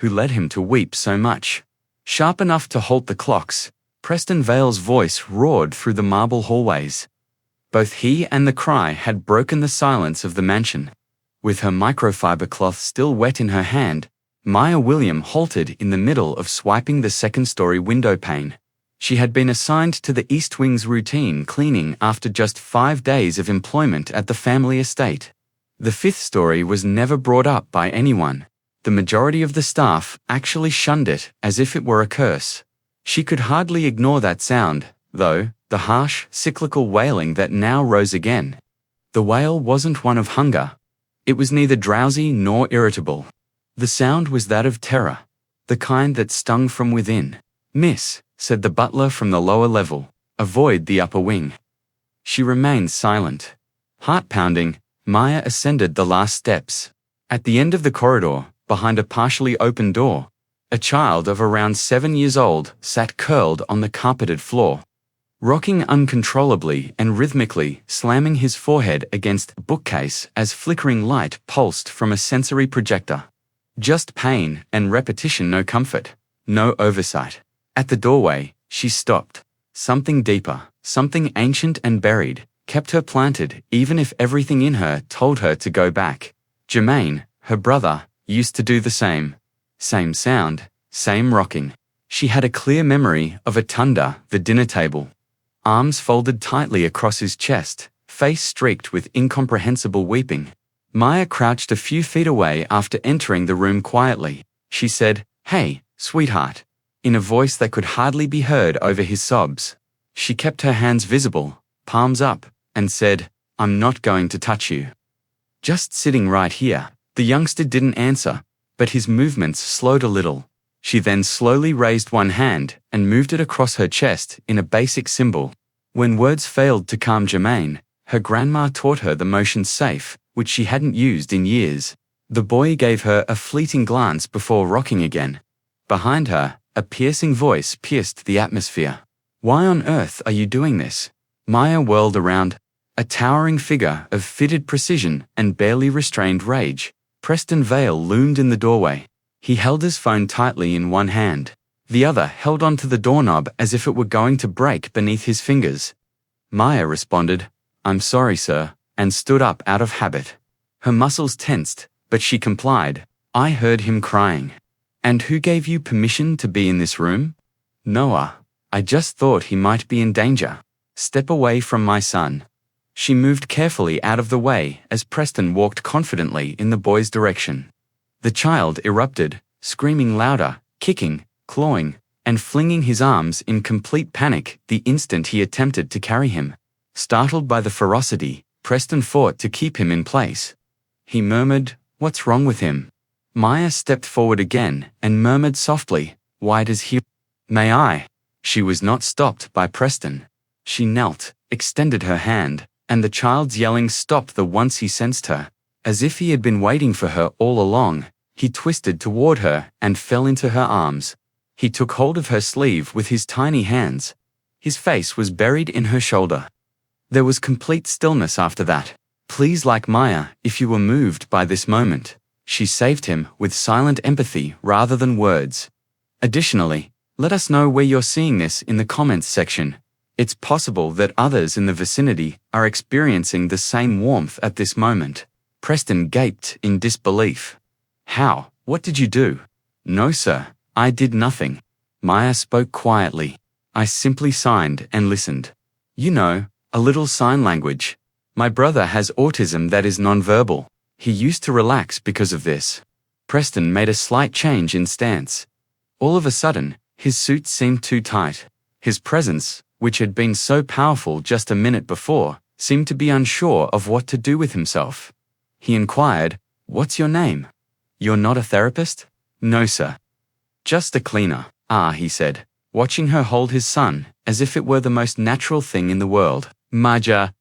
who led him to weep so much. Sharp enough to halt the clocks, Preston Vale's voice roared through the marble hallways. Both he and the cry had broken the silence of the mansion. With her microfiber cloth still wet in her hand, Maya William halted in the middle of swiping the second-story window pane. She had been assigned to the East Wing's routine cleaning after just 5 days of employment at the family estate. The fifth story was never brought up by anyone. The majority of the staff actually shunned it as if it were a curse. She could hardly ignore that sound, though, the harsh, cyclical wailing that now rose again. The wail wasn't one of hunger. It was neither drowsy nor irritable. The sound was that of terror, the kind that stung from within. "Miss," said the butler from the lower level, "avoid the upper wing." She remained silent. Heart-pounding, Maya ascended the last steps. At the end of the corridor, behind a partially open door, a child of around 7 years old sat curled on the carpeted floor, rocking uncontrollably and rhythmically, slamming his forehead against a bookcase as flickering light pulsed from a sensory projector. Just pain and repetition, no comfort, no oversight. At the doorway, she stopped. Something deeper, something ancient and buried, kept her planted even if everything in her told her to go back. Jermaine, her brother, used to do the same. Same sound, same rocking. She had a clear memory of it under the dinner table. Arms folded tightly across his chest, face streaked with incomprehensible weeping. Maya crouched a few feet away after entering the room quietly. She said, "Hey, sweetheart," in a voice that could hardly be heard over his sobs. She kept her hands visible, palms up, and said, "I'm not going to touch you. Just sitting right here." The youngster didn't answer, but his movements slowed a little. She then slowly raised one hand and moved it across her chest in a basic symbol. When words failed to calm Jermaine, her grandma taught her the motion safe, which she hadn't used in years. The boy gave her a fleeting glance before rocking again. Behind her, a piercing voice pierced the atmosphere. "Why on earth are you doing this?" Maya whirled around. A towering figure of fitted precision and barely restrained rage, Preston Vale loomed in the doorway. He held his phone tightly in one hand. The other held onto the doorknob as if it were going to break beneath his fingers. Maya responded, "I'm sorry, sir," and stood up out of habit. Her muscles tensed, but she complied. "I heard him crying." "And who gave you permission to be in this room?" "Noah. I just thought he might be in danger. Step away from my son." She moved carefully out of the way as Preston walked confidently in the boy's direction. The child erupted, screaming louder, kicking, clawing, and flinging his arms in complete panic the instant he attempted to carry him. Startled by the ferocity, Preston fought to keep him in place. He murmured, "What's wrong with him?" Maya stepped forward again and murmured softly, "Why does he—" "May I?" She was not stopped by Preston. She knelt, extended her hand, and the child's yelling stopped the once he sensed her. As if he had been waiting for her all along, he twisted toward her and fell into her arms. He took hold of her sleeve with his tiny hands. His face was buried in her shoulder. There was complete stillness after that. "Please like Maya if you were moved by this moment." She saved him with silent empathy rather than words. Additionally, let us know where you're seeing this in the comments section. It's possible that others in the vicinity are experiencing the same warmth at this moment. Preston gaped in disbelief. "How? What did you do?" "No, sir, I did nothing." Maya spoke quietly. "I simply signed and listened. You know, a little sign language. My brother has autism that is nonverbal. He used to relax because of this." Preston made a slight change in stance. All of a sudden, his suit seemed too tight. His presence, which had been so powerful just a minute before, seemed to be unsure of what to do with himself. He inquired, "What's your name?" "You're not a therapist?" "No, sir. Just a cleaner." "Ah," he said, watching her hold his son, as if it were the most natural thing in the world. Maja,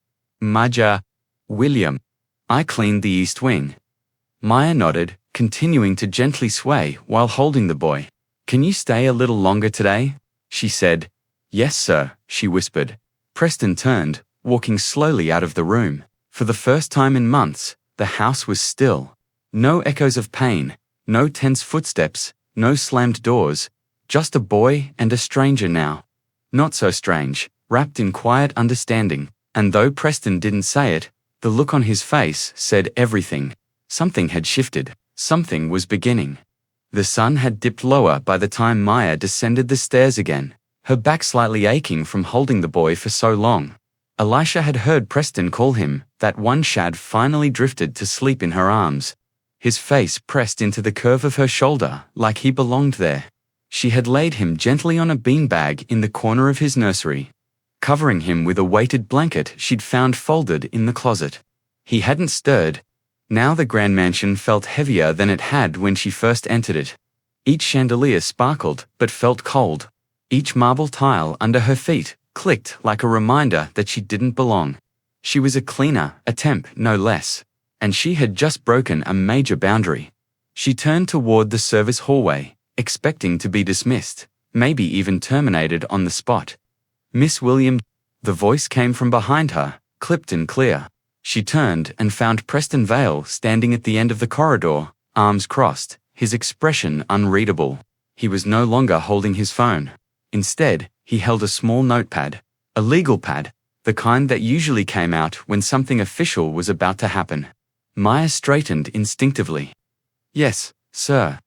William. I cleaned the East Wing." Maya nodded, continuing to gently sway while holding the boy. "Can you stay a little longer today?" she said. "Yes, sir," she whispered. Preston turned, walking slowly out of the room. For the first time in months, the house was still. No echoes of pain, no tense footsteps, No slammed doors. Just a boy and a stranger now. Not so strange, wrapped in quiet understanding, and though Preston didn't say it, the look on his face said everything. Something had shifted. Something was beginning. The sun had dipped lower by the time Maya descended the stairs again, her back slightly aching from holding the boy for so long. Elisha had heard Preston call him. That one Shad finally drifted to sleep in her arms. His face pressed into the curve of her shoulder like he belonged there. She had laid him gently on a beanbag in the corner of his nursery, covering him with a weighted blanket she'd found folded in the closet. He hadn't stirred. Now the grand mansion felt heavier than it had when she first entered it. Each chandelier sparkled but felt cold. Each marble tile under her feet clicked like a reminder that she didn't belong. She was a cleaner, a temp, no less. And she had just broken a major boundary. She turned toward the service hallway, expecting to be dismissed, maybe even terminated on the spot. "Miss Williams," the voice came from behind her, clipped and clear. She turned and found Preston Vale standing at the end of the corridor, arms crossed, his expression unreadable. He was no longer holding his phone. Instead, he held a small notepad, a legal pad, the kind that usually came out when something official was about to happen. Maya straightened instinctively. "Yes, sir.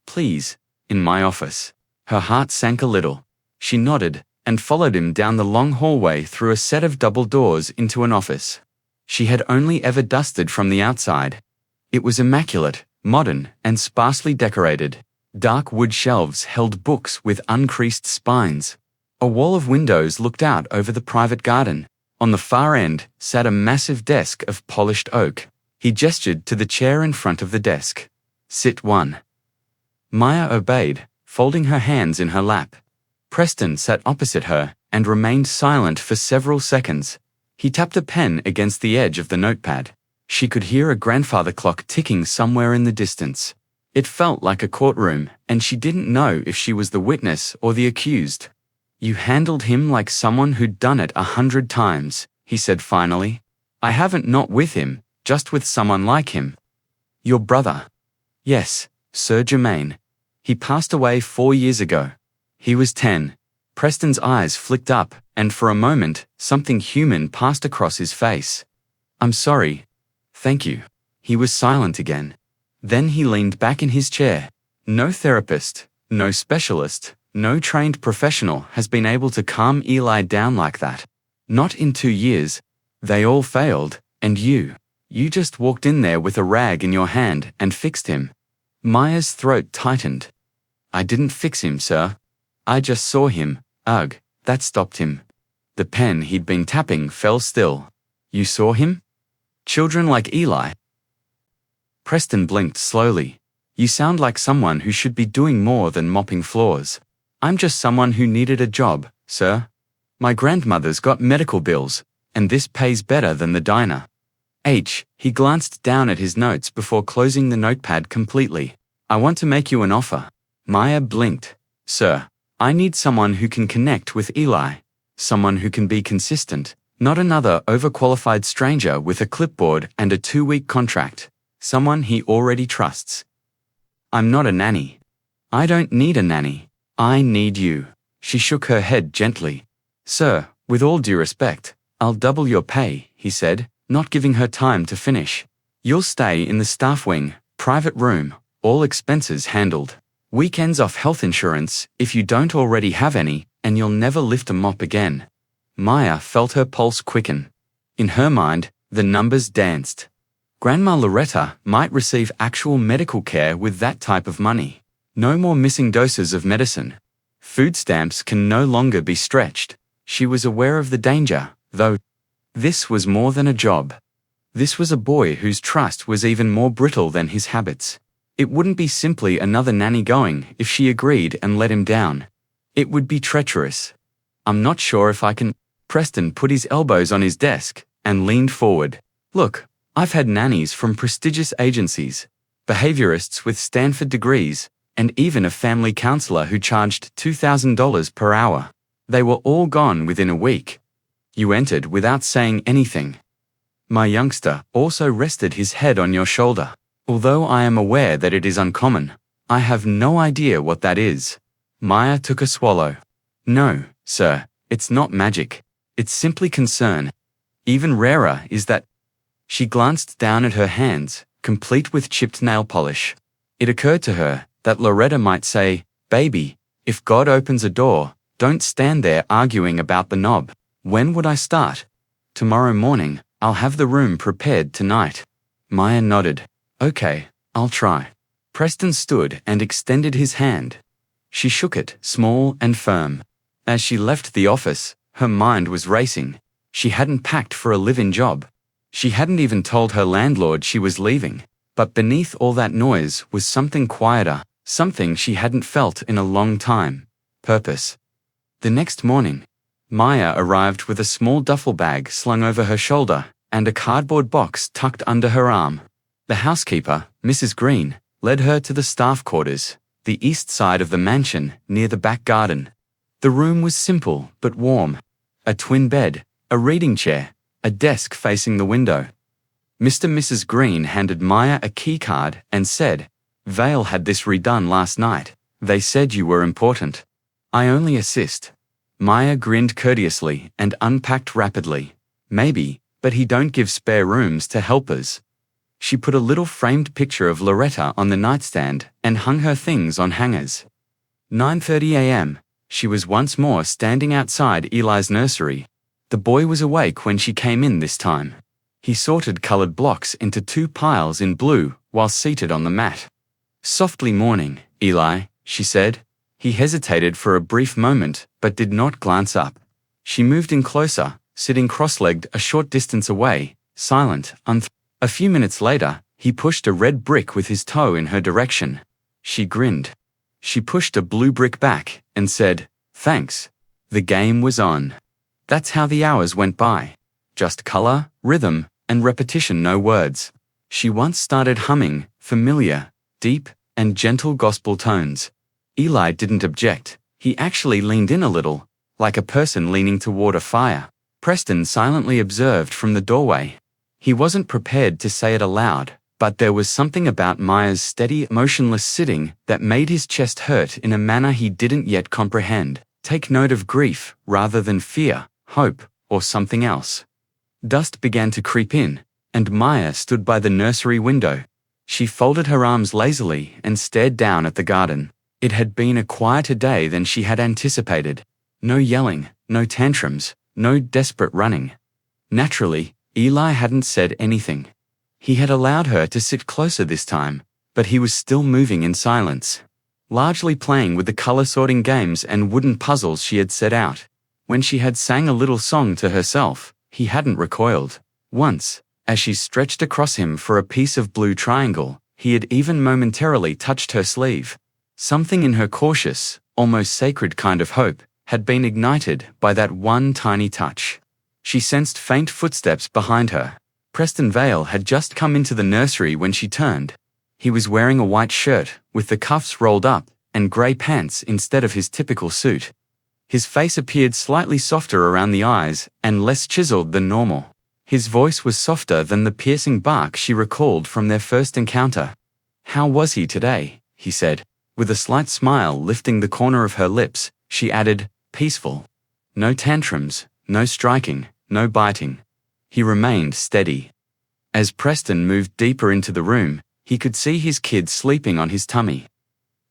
Please, in my office." Her heart sank a little. She nodded and followed him down the long hallway through a set of double doors into an office she had only ever dusted from the outside. It was immaculate, modern, and sparsely decorated. Dark wood shelves held books with uncreased spines. A wall of windows looked out over the private garden. On the far end sat a massive desk of polished oak. He gestured to the chair in front of the desk. "Sit one." Maya obeyed, folding her hands in her lap. Preston sat opposite her and remained silent for several seconds. He tapped a pen against the edge of the notepad. She could hear a grandfather clock ticking somewhere in the distance. It felt like a courtroom, and she didn't know if she was the witness or the accused. "You handled him like someone who'd done it 100 times, he said finally. "I haven't, not with him, just with someone like him." "Your brother?" "Yes, Sir Germain. He passed away 4 years ago. He was 10. Preston's eyes flicked up, and for a moment, something human passed across his face. "I'm sorry." "Thank you." He was silent again. Then he leaned back in his chair. No therapist, no specialist, no trained professional has been able to calm Eli down like that. Not in 2 years. They all failed, and you just walked in there with a rag in your hand and fixed him. Maya's throat tightened. "I didn't fix him, sir. I just saw him. Ugh, that stopped him." The pen he'd been tapping fell still. "You saw him? Children like Eli?" Preston blinked slowly. "You sound like someone who should be doing more than mopping floors." "I'm just someone who needed a job, sir. My grandmother's got medical bills, and this pays better than the diner." He glanced down at his notes before closing the notepad completely. "I want to make you an offer." Maya blinked. "Sir, I need someone who can connect with Eli. Someone who can be consistent, not another overqualified stranger with a clipboard and a 2-week contract. Someone he already trusts." "I'm not a nanny." "I don't need a nanny. I need you." She shook her head gently. "Sir, with all due respect, I'll double your pay," he said, not giving her time to finish. "You'll stay in the staff wing, private room, all expenses handled. Weekends off health insurance, if you don't already have any, and you'll never lift a mop again." Maya felt her pulse quicken. In her mind, the numbers danced. Grandma Loretta might receive actual medical care with that type of money. No more missing doses of medicine. Food stamps can no longer be stretched. She was aware of the danger, though. This was more than a job. This was a boy whose trust was even more brittle than his habits. It wouldn't be simply another nanny going if she agreed and let him down. It would be treacherous. "I'm not sure if I can." Preston put his elbows on his desk and leaned forward. "Look, I've had nannies from prestigious agencies, behaviorists with Stanford degrees, and even a family counselor who charged $2,000 per hour. They were all gone within a week. You entered without saying anything. My youngster also rested his head on your shoulder. Although I am aware that it is uncommon, I have no idea what that is. Maya took a swallow. No, sir, it's not magic. It's simply concern. Even rarer is that. She glanced down at her hands, complete with chipped nail polish. It occurred to her that Loretta might say, "Baby, if God opens a door, don't stand there arguing about the knob." When would I start? Tomorrow morning. I'll have the room prepared tonight. Maya nodded. Okay, I'll try. Preston stood and extended his hand. She shook it, small and firm. As she left the office, her mind was racing. She hadn't packed for a live-in job. She hadn't even told her landlord she was leaving. But beneath all that noise was something quieter, something she hadn't felt in a long time. Purpose. The next morning, Maya arrived with a small duffel bag slung over her shoulder and a cardboard box tucked under her arm. The housekeeper, Mrs. Green, led her to the staff quarters, the east side of the mansion near the back garden. The room was simple but warm. A twin bed, a reading chair, a desk facing the window. Mr. and Mrs. Green handed Maya a key card and said, "Vale had this redone last night. They said you were important. I only assist." Maya grinned courteously and unpacked rapidly. Maybe, but he don't give spare rooms to helpers. She put a little framed picture of Loretta on the nightstand and hung her things on hangers. 9:30 a.m. She was once more standing outside Eli's nursery. The boy was awake when she came in this time. He sorted colored blocks into 2 piles in blue while seated on the mat. "Softly morning, Eli," she said. He hesitated for a brief moment but did not glance up. She moved in closer, sitting cross-legged a short distance away, silent, A few minutes later, he pushed a red brick with his toe in her direction. She grinned. She pushed a blue brick back and said, "Thanks." The game was on. That's how the hours went by. Just color, rhythm, and repetition, no words. She once started humming, familiar, deep, and gentle gospel tones. Eli didn't object. He actually leaned in a little, like a person leaning toward a fire. Preston silently observed from the doorway. He wasn't prepared to say it aloud, but there was something about Maya's steady, motionless sitting that made his chest hurt in a manner he didn't yet comprehend. Take note of grief rather than fear, hope, or something else. Dust began to creep in, and Maya stood by the nursery window. She folded her arms lazily and stared down at the garden. It had been a quieter day than she had anticipated. No yelling, no tantrums, no desperate running. Naturally, Eli hadn't said anything. He had allowed her to sit closer this time, but he was still moving in silence, largely playing with the color-sorting games and wooden puzzles she had set out. When she had sang a little song to herself, he hadn't recoiled. Once, as she stretched across him for a piece of blue triangle, he had even momentarily touched her sleeve. Something in her cautious, almost sacred kind of hope had been ignited by that one tiny touch. She sensed faint footsteps behind her. Preston Vale had just come into the nursery when she turned. He was wearing a white shirt, with the cuffs rolled up, and grey pants instead of his typical suit. His face appeared slightly softer around the eyes and less chiseled than normal. His voice was softer than the piercing bark she recalled from their first encounter. "How was he today?" he said. With a slight smile lifting the corner of her lips, she added, "Peaceful. No tantrums, no striking, no biting." He remained steady. As Preston moved deeper into the room, he could see his kid sleeping on his tummy,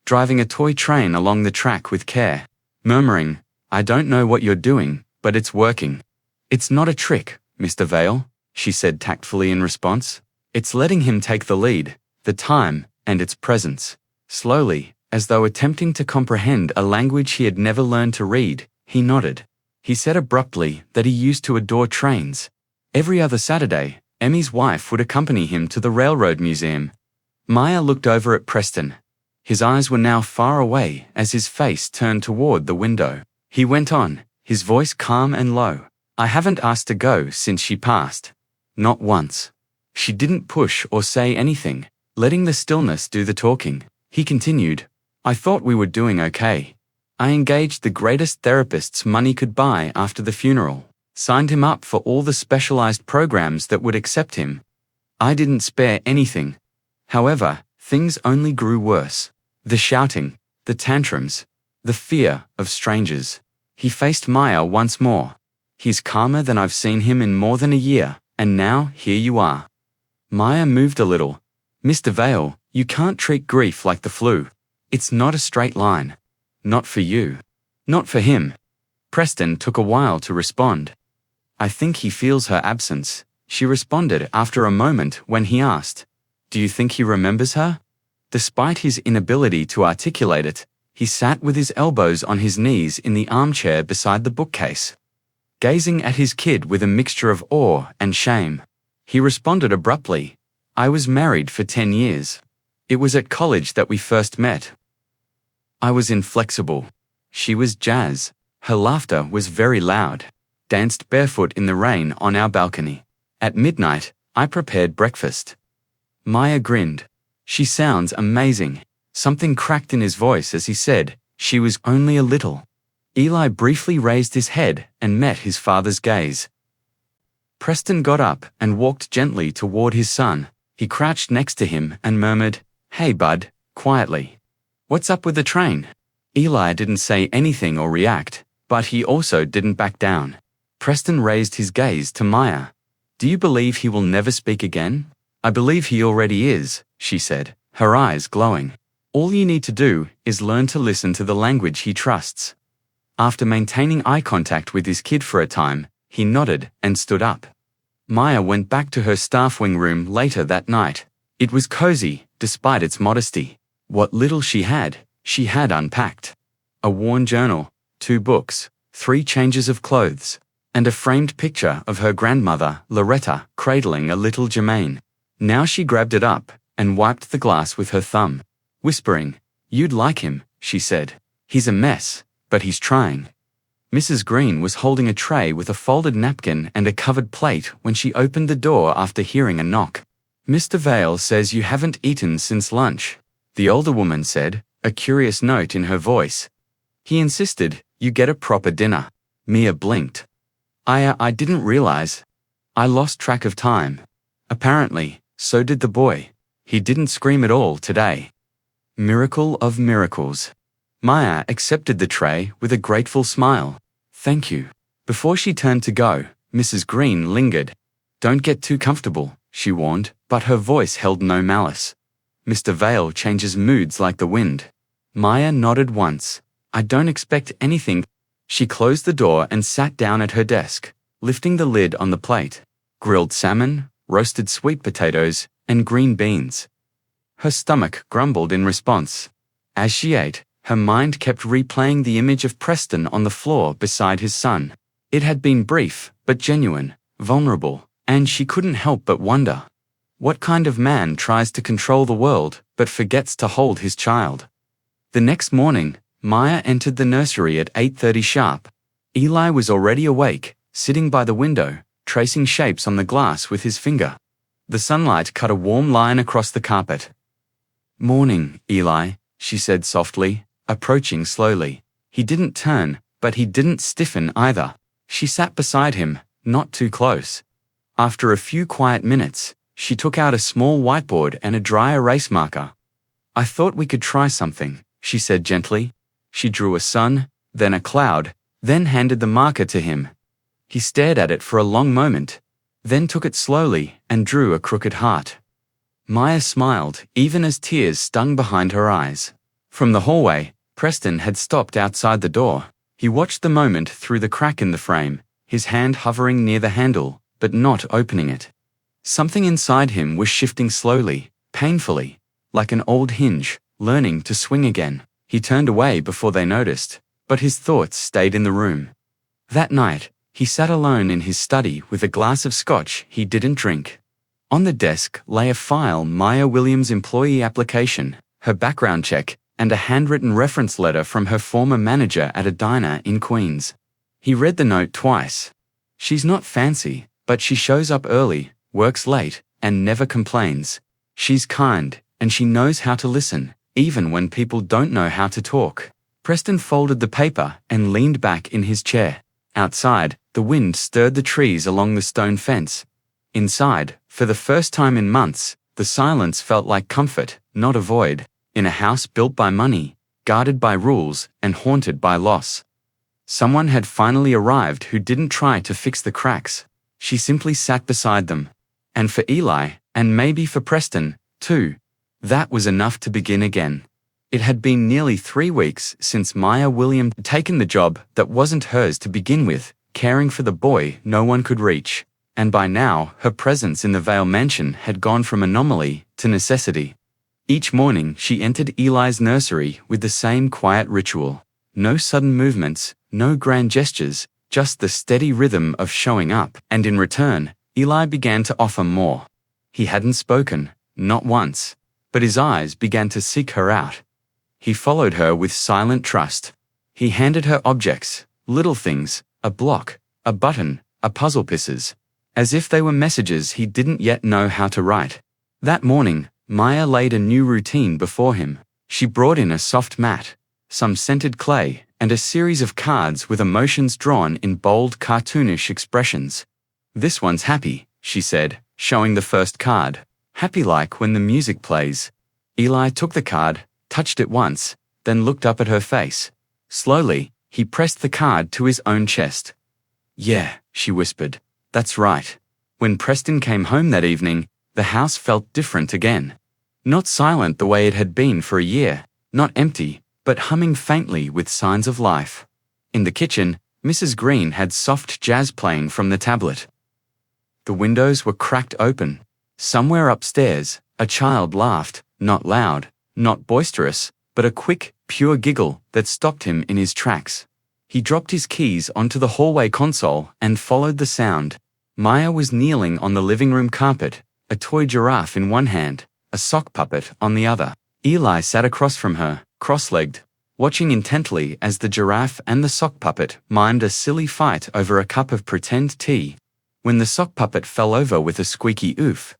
driving a toy train along the track with care, murmuring, "I don't know what you're doing, but it's working." "It's not a trick, Mr. Vale," she said tactfully in response. "It's letting him take the lead, the time, and its presence." Slowly, as though attempting to comprehend a language he had never learned to read, he nodded. He said abruptly that he used to adore trains. Every other Saturday, Emmy's wife would accompany him to the railroad museum. Maya looked over at Preston. His eyes were now far away as his face turned toward the window. He went on, his voice calm and low. "I haven't asked to go since she passed. Not once." She didn't push or say anything, letting the stillness do the talking. He continued, "I thought we were doing okay. I engaged the greatest therapists money could buy after the funeral, signed him up for all the specialized programs that would accept him. I didn't spare anything. However, things only grew worse. The shouting, the tantrums, the fear of strangers. He faced Maya once more. He's calmer than I've seen him in more than a year, and now here you are. Maya moved a little. Mr. Vale, you can't treat grief like the flu. It's not a straight line. Not for you. Not for him. Preston took a while to respond. I think he feels her absence, she responded after a moment when he asked, do you think he remembers her? Despite his inability to articulate it, he sat with his elbows on his knees in the armchair beside the bookcase, gazing at his kid with a mixture of awe and shame. He responded abruptly, I was married for 10 years. It was at college that we first met. I was inflexible. She was jazz. Her laughter was very loud. Danced barefoot in the rain on our balcony. At midnight, I prepared breakfast. Maya grinned. She sounds amazing. Something cracked in his voice as he said, she was only a little. Eli briefly raised his head and met his father's gaze. Preston got up and walked gently toward his son. He crouched next to him and murmured, hey bud, quietly. What's up with the train? Eli didn't say anything or react, but he also didn't back down. Preston raised his gaze to Maya. Do you believe he will never speak again? I believe he already is, she said, her eyes glowing. All you need to do is learn to listen to the language he trusts. After maintaining eye contact with his kid for a time, he nodded and stood up. Maya went back to her staff wing room later that night. It was cozy, despite its modesty. What little she had unpacked. A worn journal, 2 books, 3 changes of clothes, and a framed picture of her grandmother, Loretta, cradling a little Jermaine. Now she grabbed it up and wiped the glass with her thumb. Whispering, you'd like him, she said. He's a mess, but he's trying. Mrs. Green was holding a tray with a folded napkin and a covered plate when she opened the door after hearing a knock. Mr. Vale says you haven't eaten since lunch, the older woman said, a curious note in her voice. He insisted, you get a proper dinner. Mia blinked. I didn't realize. I lost track of time. Apparently, so did the boy. He didn't scream at all today. Miracle of miracles. Maya accepted the tray with a grateful smile. Thank you. Before she turned to go, Mrs. Green lingered. Don't get too comfortable, she warned, but her voice held no malice. Mr. Vale changes moods like the wind. Maya nodded once. I don't expect anything. She closed the door and sat down at her desk, lifting the lid on the plate. Grilled salmon, roasted sweet potatoes, and green beans. Her stomach grumbled in response. As she ate, her mind kept replaying the image of Preston on the floor beside his son. It had been brief, but genuine, vulnerable, and she couldn't help but wonder. What kind of man tries to control the world, but forgets to hold his child? The next morning, Maya entered the nursery at 8:30 sharp. Eli was already awake, sitting by the window, tracing shapes on the glass with his finger. The sunlight cut a warm line across the carpet. Morning, Eli, she said softly, approaching slowly. He didn't turn, but he didn't stiffen either. She sat beside him, not too close. After a few quiet minutes, she took out a small whiteboard and a dry erase marker. I thought we could try something, she said gently. She drew a sun, then a cloud, then handed the marker to him. He stared at it for a long moment, then took it slowly and drew a crooked heart. Maya smiled, even as tears stung behind her eyes. From the hallway, Preston had stopped outside the door. He watched the moment through the crack in the frame, his hand hovering near the handle, but not opening it. Something inside him was shifting slowly, painfully, like an old hinge, learning to swing again. He turned away before they noticed, but his thoughts stayed in the room. That night, he sat alone in his study with a glass of scotch he didn't drink. On the desk lay a file, Maya Williams' employee application, her background check, and a handwritten reference letter from her former manager at a diner in Queens. He read the note twice. She's not fancy, but she shows up early, works late, and never complains. She's kind, and she knows how to listen, even when people don't know how to talk. Preston folded the paper and leaned back in his chair. Outside, the wind stirred the trees along the stone fence. Inside, for the first time in months, the silence felt like comfort, not a void. in a house built by money, guarded by rules, and haunted by loss. Someone had finally arrived who didn't try to fix the cracks. She simply sat beside them. And for Eli, and maybe for Preston, too, that was enough to begin again. It had been nearly 3 weeks since Maya Williams had taken the job that wasn't hers to begin with, caring for the boy no one could reach. And by now, her presence in the Vale mansion had gone from anomaly to necessity. Each morning she entered Eli's nursery with the same quiet ritual. No sudden movements, no grand gestures, just the steady rhythm of showing up. And in return, Eli began to offer more. He hadn't spoken, not once, but his eyes began to seek her out. He followed her with silent trust. He handed her objects, little things, a block, a button, a puzzle pieces, as if they were messages he didn't yet know how to write. That morning, Maya laid a new routine before him. She brought in a soft mat, some scented clay, and a series of cards with emotions drawn in bold, cartoonish expressions. "This one's happy," she said, showing the first card. "Happy like when the music plays." Eli took the card, touched it once, then looked up at her face. Slowly, he pressed the card to his own chest. "Yeah," she whispered. "That's right." When Preston came home that evening, the house felt different again. Not silent the way it had been for a year, not empty, but humming faintly with signs of life. In the kitchen, Mrs. Green had soft jazz playing from the tablet. The windows were cracked open. Somewhere upstairs, a child laughed, not loud, not boisterous, but a quick, pure giggle that stopped him in his tracks. He dropped his keys onto the hallway console and followed the sound. Maya was kneeling on the living room carpet, a toy giraffe in one hand, a sock puppet on the other. Eli sat across from her, cross-legged, watching intently as the giraffe and the sock puppet mimed a silly fight over a cup of pretend tea. When the sock puppet fell over with a squeaky oof,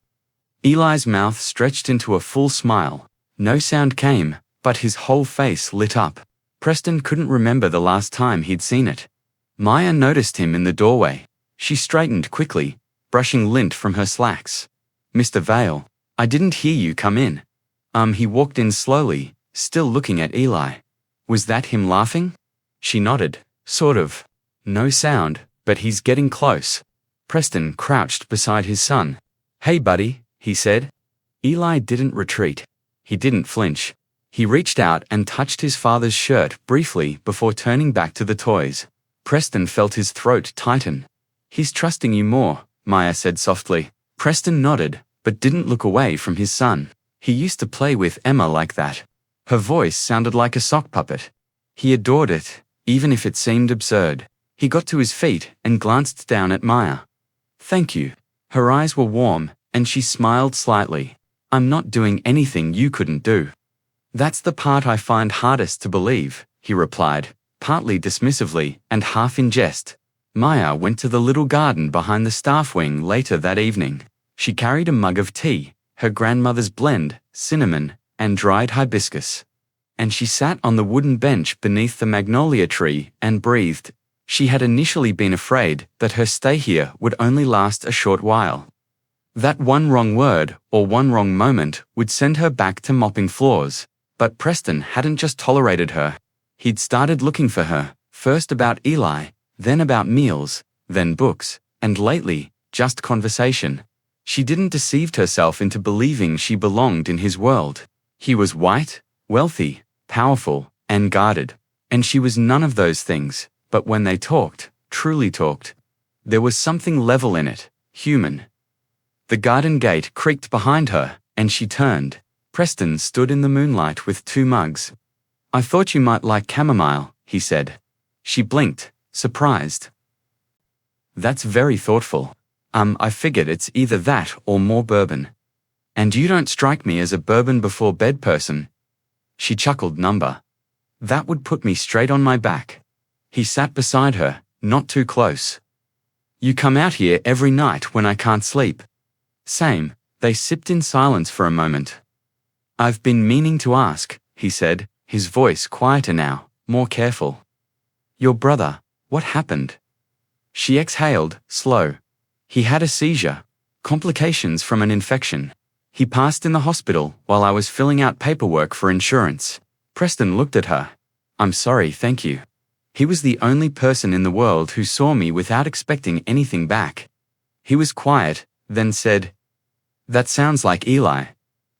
Eli's mouth stretched into a full smile. No sound came, but his whole face lit up. Preston couldn't remember the last time he'd seen it. Maya noticed him in the doorway. She straightened quickly, brushing lint from her slacks. "Mr. Vale, I didn't hear you come in." He walked in slowly, still looking at Eli. "Was that him laughing?" She nodded. "Sort of. No sound, but he's getting close." Preston crouched beside his son. "Hey buddy," he said. Eli didn't retreat. He didn't flinch. He reached out and touched his father's shirt briefly before turning back to the toys. Preston felt his throat tighten. "He's trusting you more," Maya said softly. Preston nodded, but didn't look away from his son. He used to play with Emma like that. Her voice sounded like a sock puppet. He adored it, even if it seemed absurd. He got to his feet and glanced down at Maya. "Thank you." Her eyes were warm, and she smiled slightly. "I'm not doing anything you couldn't do." "That's the part I find hardest to believe," he replied, partly dismissively and half in jest. Maya went to the little garden behind the staff wing later that evening. She carried a mug of tea, her grandmother's blend, cinnamon, and dried hibiscus. And she sat on the wooden bench beneath the magnolia tree and breathed. She had initially been afraid that her stay here would only last a short while. That one wrong word or one wrong moment would send her back to mopping floors. But Preston hadn't just tolerated her. He'd started looking for her, first about Eli, then about meals, then books, and lately, just conversation. She didn't deceive herself into believing she belonged in his world. He was white, wealthy, powerful, and guarded. And she was none of those things, but when they talked, truly talked, there was something level in it, human. The garden gate creaked behind her, and she turned. Preston stood in the moonlight with 2 mugs. "I thought you might like chamomile," he said. She blinked, surprised. "That's very thoughtful. I figured it's either that or more bourbon. And you don't strike me as a bourbon before bed person." She chuckled number. "That would put me straight on my back." He sat beside her, not too close. "You come out here every night when I can't sleep." "Same." They sipped in silence for a moment. "I've been meaning to ask," he said, his voice quieter now, more careful. "Your brother, what happened?" She exhaled, slow. "He had a seizure. Complications from an infection. He passed in the hospital while I was filling out paperwork for insurance. Preston looked at her. I'm sorry, thank you. He was the only person in the world who saw me without expecting anything back. He was quiet, then said, That sounds like Eli.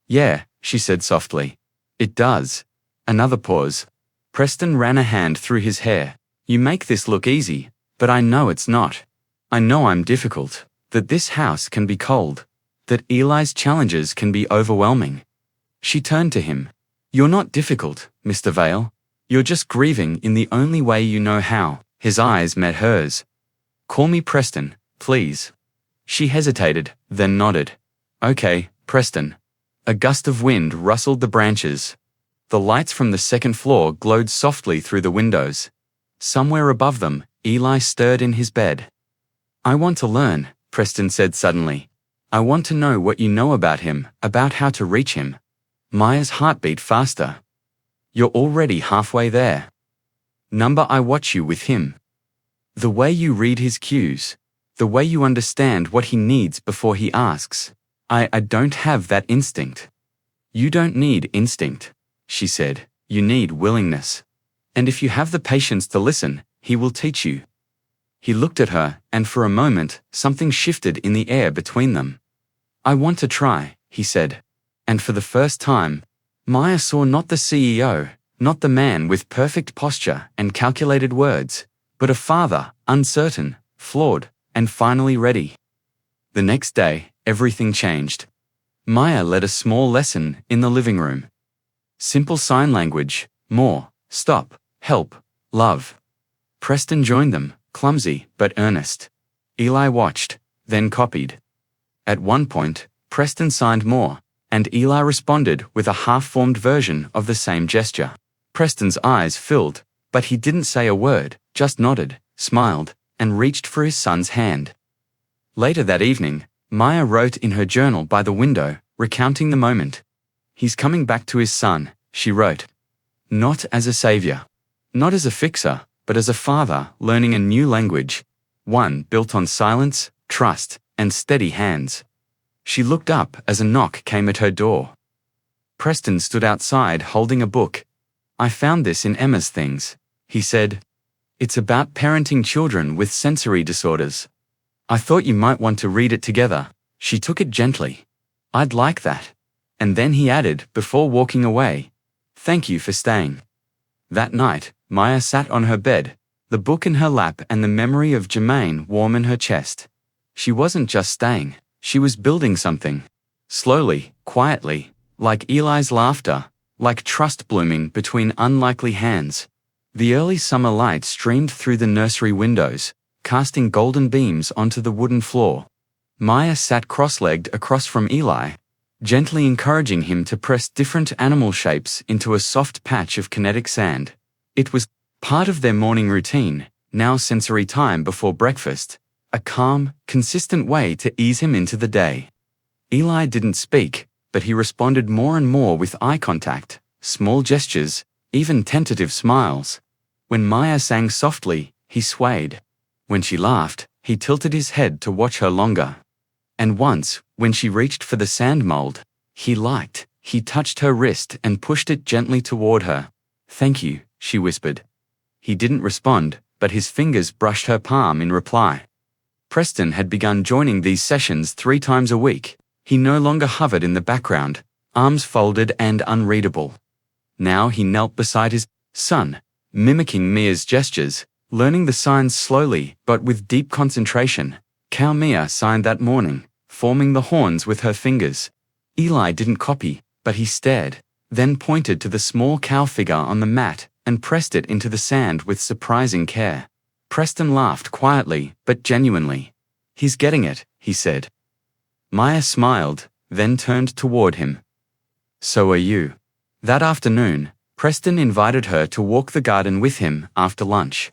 Yeah, she said softly. It does. Another pause. Preston ran a hand through his hair. You make this look easy, but I know it's not. I know I'm difficult, that this house can be cold, that Eli's challenges can be overwhelming. She turned to him. You're not difficult, Mr. Vale. You're just grieving in the only way you know how. His eyes met hers. Call me Preston, please. She hesitated, then nodded. Okay, Preston. A gust of wind rustled the branches. The lights from the second floor glowed softly through the windows. Somewhere above them, Eli stirred in his bed. I want to learn, Preston said suddenly. I want to know what you know about him, about how to reach him. Maya's heart beat faster. You're already halfway there. Number I watch you with him. The way you read his cues. The way you understand what he needs before he asks. I don't have that instinct. You don't need instinct, she said. You need willingness. And if you have the patience to listen, he will teach you. He looked at her, and for a moment, something shifted in the air between them. I want to try, he said. And for the first time, Maya saw not the CEO, not the man with perfect posture and calculated words, but a father, uncertain, flawed, and finally ready. The next day, everything changed. Maya led a small lesson in the living room. Simple sign language, more, stop, help, love. Preston joined them, clumsy but earnest. Eli watched, then copied. At one point, Preston signed more, and Eli responded with a half-formed version of the same gesture. Preston's eyes filled, but he didn't say a word, just nodded, smiled, and reached for his son's hand. Later that evening, Maya wrote in her journal by the window, recounting the moment. He's coming back to his son, she wrote. Not as a savior. Not as a fixer, but as a father learning a new language. One built on silence, trust, and steady hands. She looked up as a knock came at her door. Preston stood outside holding a book. I found this in Emma's things, he said. It's about parenting children with sensory disorders. I thought you might want to read it together. She took it gently. I'd like that. And then he added, before walking away, Thank you for staying. That night, Maya sat on her bed, the book in her lap and the memory of Jermaine warm in her chest. She wasn't just staying, she was building something. Slowly, quietly, like Eli's laughter, like trust blooming between unlikely hands. The early summer light streamed through the nursery windows, casting golden beams onto the wooden floor. Maya sat cross-legged across from Eli, gently encouraging him to press different animal shapes into a soft patch of kinetic sand. It was part of their morning routine, now sensory time before breakfast, a calm, consistent way to ease him into the day. Eli didn't speak, but he responded more and more with eye contact, small gestures, even tentative smiles. When Maya sang softly, he swayed. When she laughed, he tilted his head to watch her longer. And once, when she reached for the sand mold, he touched her wrist and pushed it gently toward her. Thank you, she whispered. He didn't respond, but his fingers brushed her palm in reply. Preston had begun joining these sessions 3 times a week. He no longer hovered in the background, arms folded and unreadable. Now he knelt beside his son, mimicking Mia's gestures, learning the signs slowly but with deep concentration. Cow Mia signed that morning, forming the horns with her fingers. Eli didn't copy, but he stared, then pointed to the small cow figure on the mat and pressed it into the sand with surprising care. Preston laughed quietly but genuinely. He's getting it, he said. Maya smiled, then turned toward him. So are you. That afternoon, Preston invited her to walk the garden with him after lunch.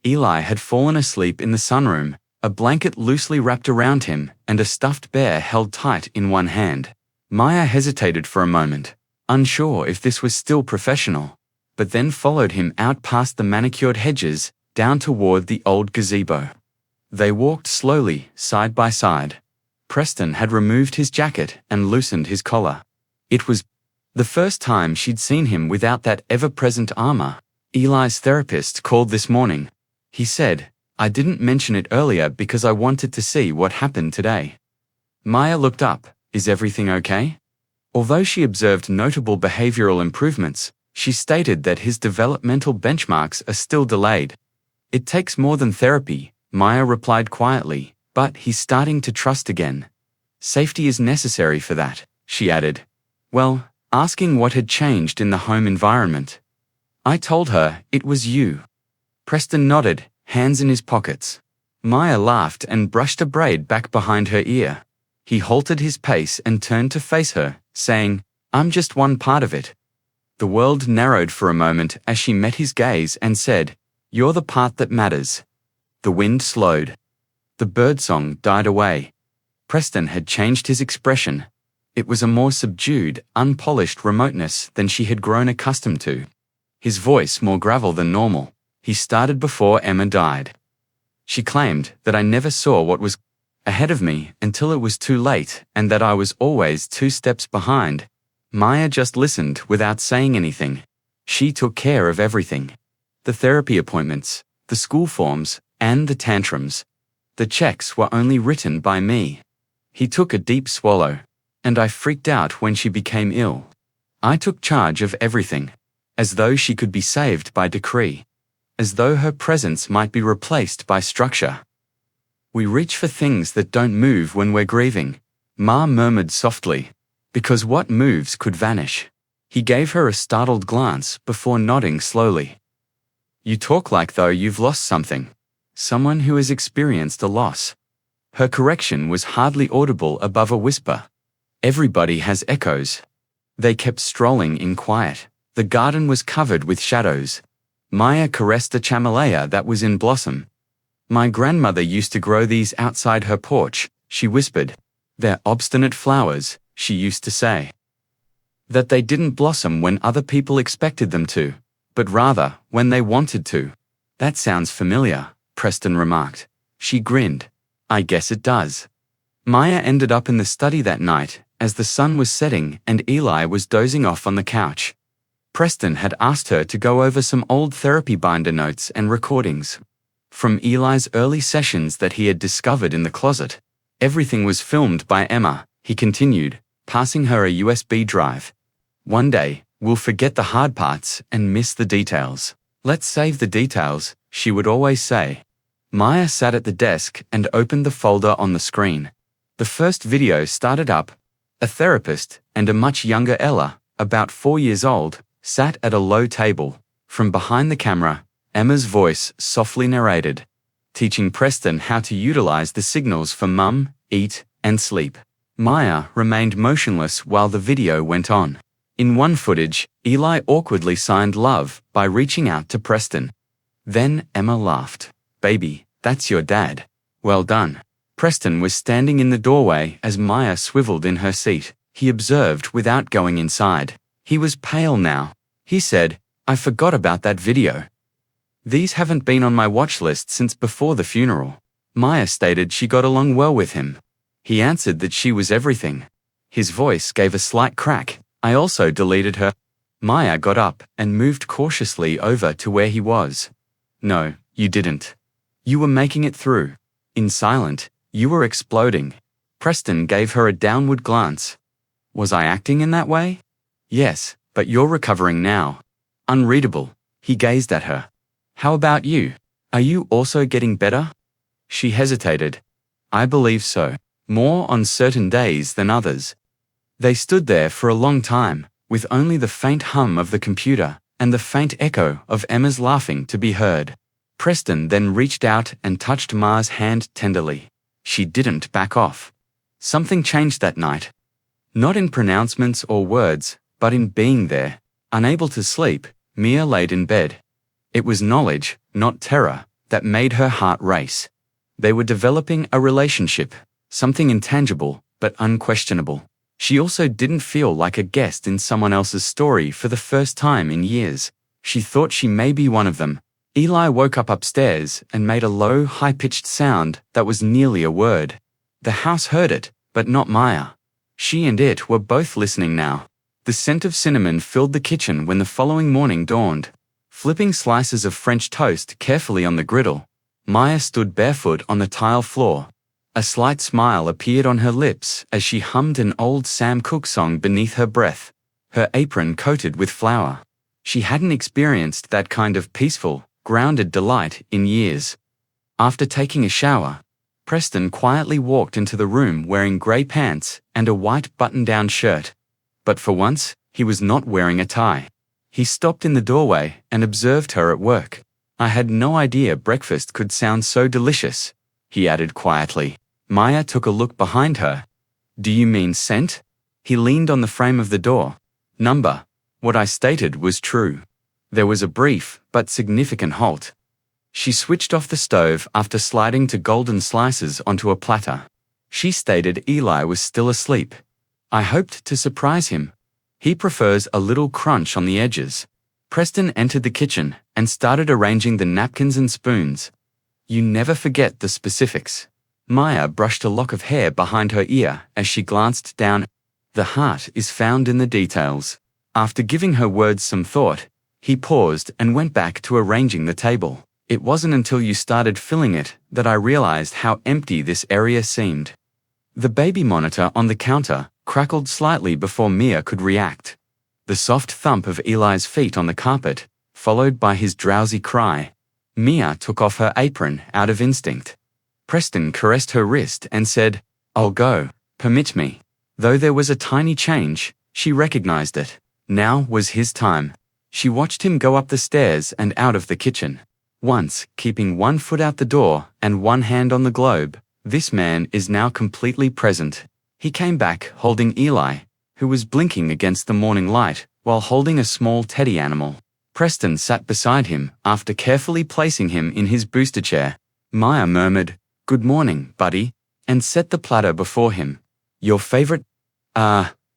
Eli had fallen asleep in the sunroom, a blanket loosely wrapped around him and a stuffed bear held tight in one hand. Maya hesitated for a moment, unsure if this was still professional, but then followed him out past the manicured hedges, down toward the old gazebo. They walked slowly, side by side. Preston had removed his jacket and loosened his collar. It was the first time she'd seen him without that ever-present armor. Eli's therapist called this morning. He said, "I didn't mention it earlier because I wanted to see what happened today." Maya looked up. "Is everything okay?" Although she observed notable behavioral improvements, she stated that his developmental benchmarks are still delayed. "It takes more than therapy," Maya replied quietly, "but he's starting to trust again. Safety is necessary for that," she added. Well, asking what had changed in the home environment. "I told her it was you." Preston nodded, hands in his pockets. Maya laughed and brushed a braid back behind her ear. He halted his pace and turned to face her, saying, "I'm just one part of it." The world narrowed for a moment as she met his gaze and said, "You're the part that matters." The wind slowed. The birdsong died away. Preston had changed his expression. It was a more subdued, unpolished remoteness than she had grown accustomed to. His voice more gravel than normal. He started before Emma died. "She claimed that I never saw what was ahead of me until it was too late and that I was always 2 steps behind." Maya just listened without saying anything. She took care of everything. The therapy appointments, the school forms, and the tantrums. The checks were only written by me. He took a deep swallow. "And I freaked out when she became ill. I took charge of everything. As though she could be saved by decree. As though her presence might be replaced by structure." "We reach for things that don't move when we're grieving," Ma murmured softly, "because what moves could vanish." He gave her a startled glance before nodding slowly. "You talk like though you've lost something. Someone who has experienced a loss." Her correction was hardly audible above a whisper. Everybody has echoes. They kept strolling in quiet. The garden was covered with shadows. Maya caressed a camellia that was in blossom. "My grandmother used to grow these outside her porch," she whispered. "They're obstinate flowers," she used to say. "That they didn't blossom when other people expected them to, but rather when they wanted to." "That sounds familiar," Preston remarked. She grinned. "I guess it does." Maya ended up in the study that night, as the sun was setting and Eli was dozing off on the couch. Preston had asked her to go over some old therapy binder notes and recordings. From Eli's early sessions that he had discovered in the closet. Everything was filmed by Emma, he continued, passing her a USB drive. "One day, we'll forget the hard parts and miss the details. Let's save the details," she would always say. Maya sat at the desk and opened the folder on the screen. The first video started up. A therapist and a much younger Ella, about 4 years old, sat at a low table. From behind the camera, Emma's voice softly narrated, teaching Preston how to utilize the signals for mum, eat, and sleep. Maya remained motionless while the video went on. In one footage, Eli awkwardly signed love by reaching out to Preston. Then Emma laughed. "Baby, that's your dad. Well done." Preston was standing in the doorway as Maya swiveled in her seat. He observed without going inside. He was pale now. He said, "I forgot about that video. These haven't been on my watch list since before the funeral." Maya stated she got along well with him. He answered that she was everything. His voice gave a slight crack. "I also deleted her." Maya got up and moved cautiously over to where he was. "No, you didn't. You were making it through. In silent, you were exploding." Preston gave her a downward glance. "Was I acting in that way?" "Yes, but you're recovering now." Unreadable. He gazed at her. "How about you? Are you also getting better?" She hesitated. "I believe so. More on certain days than others." They stood there for a long time, with only the faint hum of the computer and the faint echo of Emma's laughing to be heard. Preston then reached out and touched Ma's hand tenderly. She didn't back off. Something changed that night. Not in pronouncements or words, but in being there. Unable to sleep, Mia laid in bed. It was knowledge, not terror, that made her heart race. They were developing a relationship, something intangible but unquestionable. She also didn't feel like a guest in someone else's story for the first time in years. She thought she may be one of them. Eli woke up upstairs and made a low, high-pitched sound that was nearly a word. The house heard it, But not Maya. She and it were both listening now. The scent of cinnamon filled the kitchen when the following morning dawned. Flipping slices of French toast carefully on the griddle, Maya stood barefoot on the tile floor. A slight smile appeared on her lips as she hummed an old Sam Cooke song beneath her breath, her apron coated with flour. She hadn't experienced that kind of peaceful, grounded delight in years. After taking a shower, Preston quietly walked into the room wearing grey pants and a white button-down shirt. But for once, he was not wearing a tie. He stopped in the doorway and observed her at work. "I had no idea breakfast could sound so delicious," he added quietly. Maya took a look behind her. "Do you mean scent?" He leaned on the frame of the door. "Number. What I stated was true." There was a brief but significant halt. She switched off the stove after sliding to golden slices onto a platter. She stated Eli was still asleep. "I hoped to surprise him. He prefers a little crunch on the edges." Preston entered the kitchen and started arranging the napkins and spoons. "You never forget the specifics." Maya brushed a lock of hair behind her ear as she glanced down. "The heart is found in the details." After giving her words some thought, he paused and went back to arranging the table. "It wasn't until you started filling it that I realized how empty this area seemed." The baby monitor on the counter crackled slightly before Mia could react. The soft thump of Eli's feet on the carpet, followed by his drowsy cry. Mia took off her apron out of instinct. Preston caressed her wrist and said, "I'll go, permit me." Though there was a tiny change, she recognized it. Now was his time. She watched him go up the stairs and out of the kitchen. Once, keeping one foot out the door and one hand on the globe, this man is now completely present. He came back holding Eli, who was blinking against the morning light while holding a small teddy animal. Preston sat beside him after carefully placing him in his booster chair. Maya murmured, "Good morning, buddy," and set the platter before him. "Your favorite?"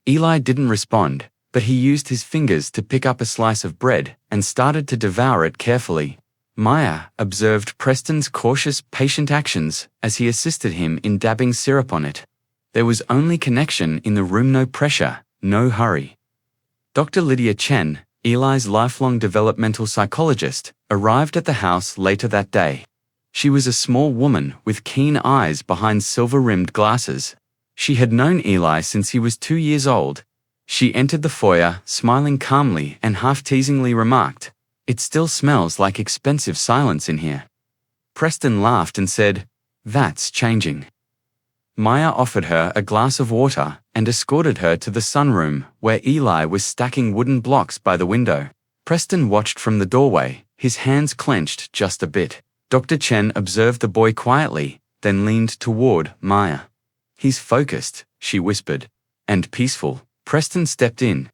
Eli didn't respond, but he used his fingers to pick up a slice of bread and started to devour it carefully. Maya observed Preston's cautious, patient actions as he assisted him in dabbing syrup on it. There was only connection in the room, no pressure, no hurry. Dr. Lydia Chen, Eli's lifelong developmental psychologist, arrived at the house later that day. She was a small woman with keen eyes behind silver-rimmed glasses. She had known Eli since he was 2 years old. She entered the foyer, smiling calmly and half-teasingly remarked, "It still smells like expensive silence in here." Preston laughed and said, "That's changing." Maya offered her a glass of water and escorted her to the sunroom where Eli was stacking wooden blocks by the window. Preston watched from the doorway, his hands clenched just a bit. Dr. Chen observed the boy quietly, then leaned toward Maya. "He's focused," she whispered, "and peaceful." Preston stepped in.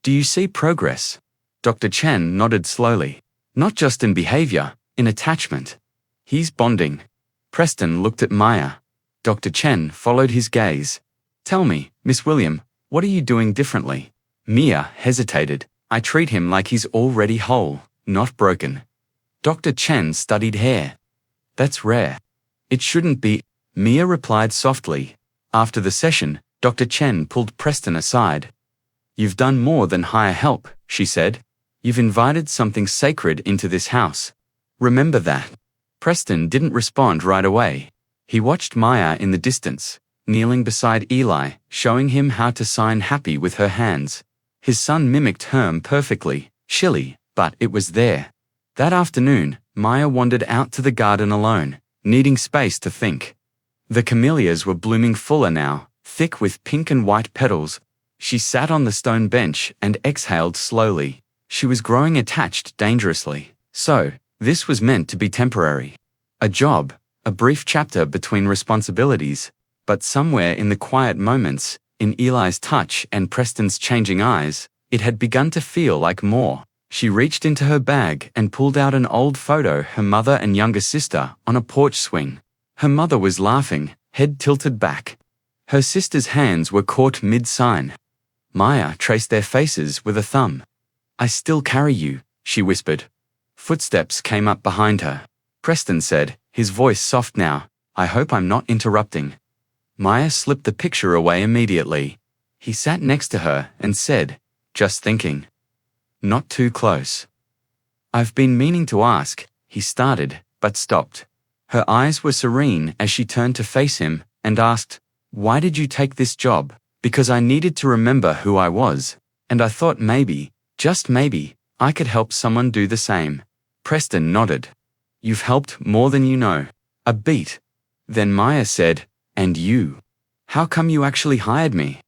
"Do you see progress?" Dr. Chen nodded slowly. "Not just in behavior, in attachment. He's bonding." Preston looked at Maya. Dr. Chen followed his gaze. "Tell me, Miss William, what are you doing differently?" Mia hesitated. "I treat him like he's already whole, not broken." Dr. Chen studied hair. "That's rare. It shouldn't be," Mia replied softly. After the session, Dr. Chen pulled Preston aside. "You've done more than hire help," she said. "You've invited something sacred into this house. Remember that." Preston didn't respond right away. He watched Maya in the distance, kneeling beside Eli, showing him how to sign happy with her hands. His son mimicked Herm perfectly, chilly, but it was there. That afternoon, Maya wandered out to the garden alone, needing space to think. The camellias were blooming fuller now, thick with pink and white petals. She sat on the stone bench and exhaled slowly. She was growing attached dangerously. So, this was meant to be temporary. A job, a brief chapter between responsibilities, but somewhere in the quiet moments, in Eli's touch and Preston's changing eyes, it had begun to feel like more. She reached into her bag and pulled out an old photo, her mother and younger sister, on a porch swing. Her mother was laughing, head tilted back. Her sister's hands were caught mid-sign. Maya traced their faces with a thumb. "I still carry you," she whispered. Footsteps came up behind her. Preston said, his voice soft now, "I hope I'm not interrupting." Maya slipped the picture away immediately. He sat next to her and said, "Just thinking. Not too close." "I've been meaning to ask," he started, but stopped. Her eyes were serene as she turned to face him and asked, "Why did you take this job?" "Because I needed to remember who I was, and I thought maybe, just maybe, I could help someone do the same." Preston nodded. "You've helped more than you know." A beat. Then Maya said, "And you? How come you actually hired me?"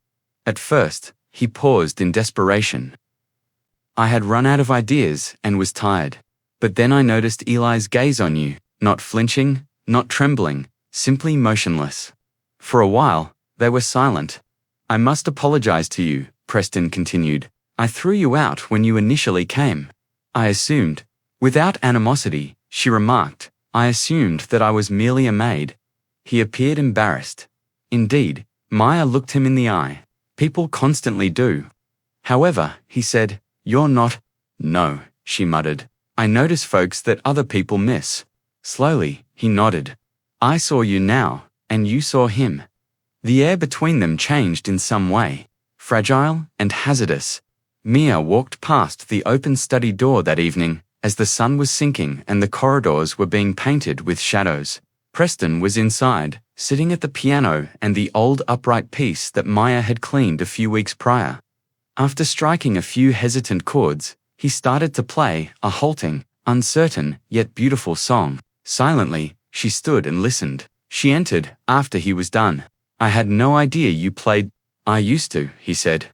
At first, he paused in desperation. "I had run out of ideas and was tired. But then I noticed Eli's gaze on you, not flinching, not trembling, simply motionless. For a while, they were silent. I must apologize to you," Preston continued. "I threw you out when you initially came. I assumed." Without animosity, she remarked, "I assumed that I was merely a maid." He appeared embarrassed. Indeed, Maya looked him in the eye. "People constantly do." "However," he said, "you're not." "No," she muttered. "I notice folks that other people miss." Slowly, he nodded. "I saw you now, and you saw him." The air between them changed in some way, fragile and hazardous. Mia walked past the open study door that evening, as the sun was sinking and the corridors were being painted with shadows. Preston was inside, sitting at the piano and the old upright piece that Maya had cleaned a few weeks prior. After striking a few hesitant chords, he started to play a halting, uncertain, yet beautiful song. Silently, she stood and listened. She entered after he was done. "I had no idea you played." "I used to," he said.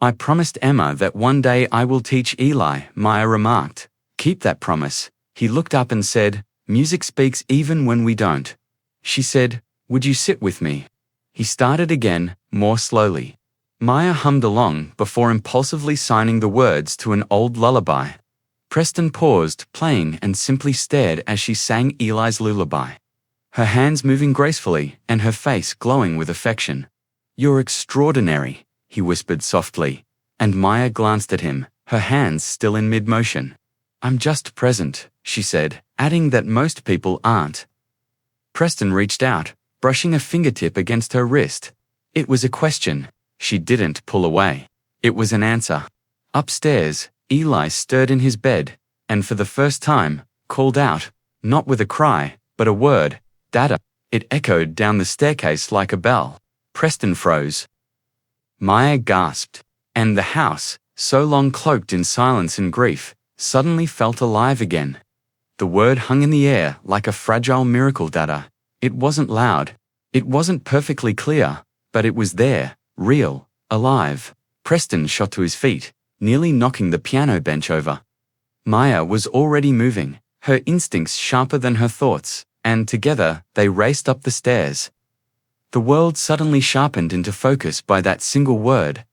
"I promised Emma that one day I will teach Eli," Maya remarked. "Keep that promise." He looked up and said, "Music speaks even when we don't." She said, "Would you sit with me?" He started again, more slowly. Maya hummed along before impulsively signing the words to an old lullaby. Preston paused, playing, and simply stared as she sang Eli's lullaby, her hands moving gracefully and her face glowing with affection. "You're extraordinary," he whispered softly, and Maya glanced at him, her hands still in mid-motion. "I'm just present," she said, adding that most people aren't. Preston reached out, brushing a fingertip against her wrist. It was a question. She didn't pull away. It was an answer. Upstairs, Eli stirred in his bed, and for the first time, called out, not with a cry, but a word, "Dada." It echoed down the staircase like a bell. Preston froze. Maya gasped, and the house, so long cloaked in silence and grief, suddenly felt alive again. The word hung in the air like a fragile miracle, "Dada." It wasn't loud. It wasn't perfectly clear, but it was there, real, alive. Preston shot to his feet, nearly knocking the piano bench over. Maya was already moving, her instincts sharper than her thoughts, and together they raced up the stairs. The world suddenly sharpened into focus by that single word.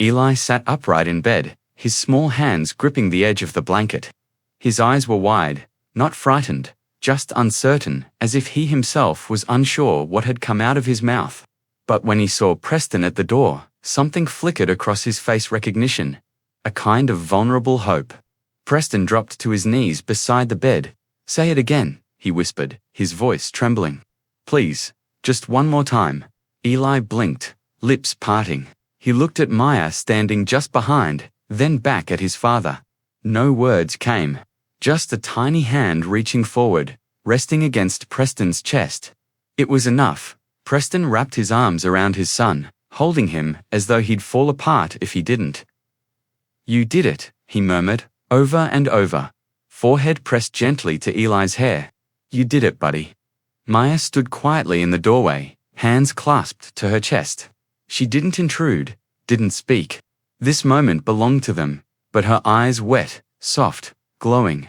Eli sat upright in bed, his small hands gripping the edge of the blanket. His eyes were wide, not frightened, just uncertain, as if he himself was unsure what had come out of his mouth. But when he saw Preston at the door, something flickered across his face: recognition, a kind of vulnerable hope. Preston dropped to his knees beside the bed. "Say it again," he whispered, his voice trembling. "Please, just one more time." Eli blinked, lips parting. He looked at Maya standing just behind, then back at his father. No words came, just a tiny hand reaching forward, resting against Preston's chest. It was enough. Preston wrapped his arms around his son, holding him as though he'd fall apart if he didn't. "You did it," he murmured, over and over, forehead pressed gently to Eli's hair. "You did it, buddy." Maya stood quietly in the doorway, hands clasped to her chest. She didn't intrude, didn't speak. This moment belonged to them, but her eyes, wet, soft, glowing,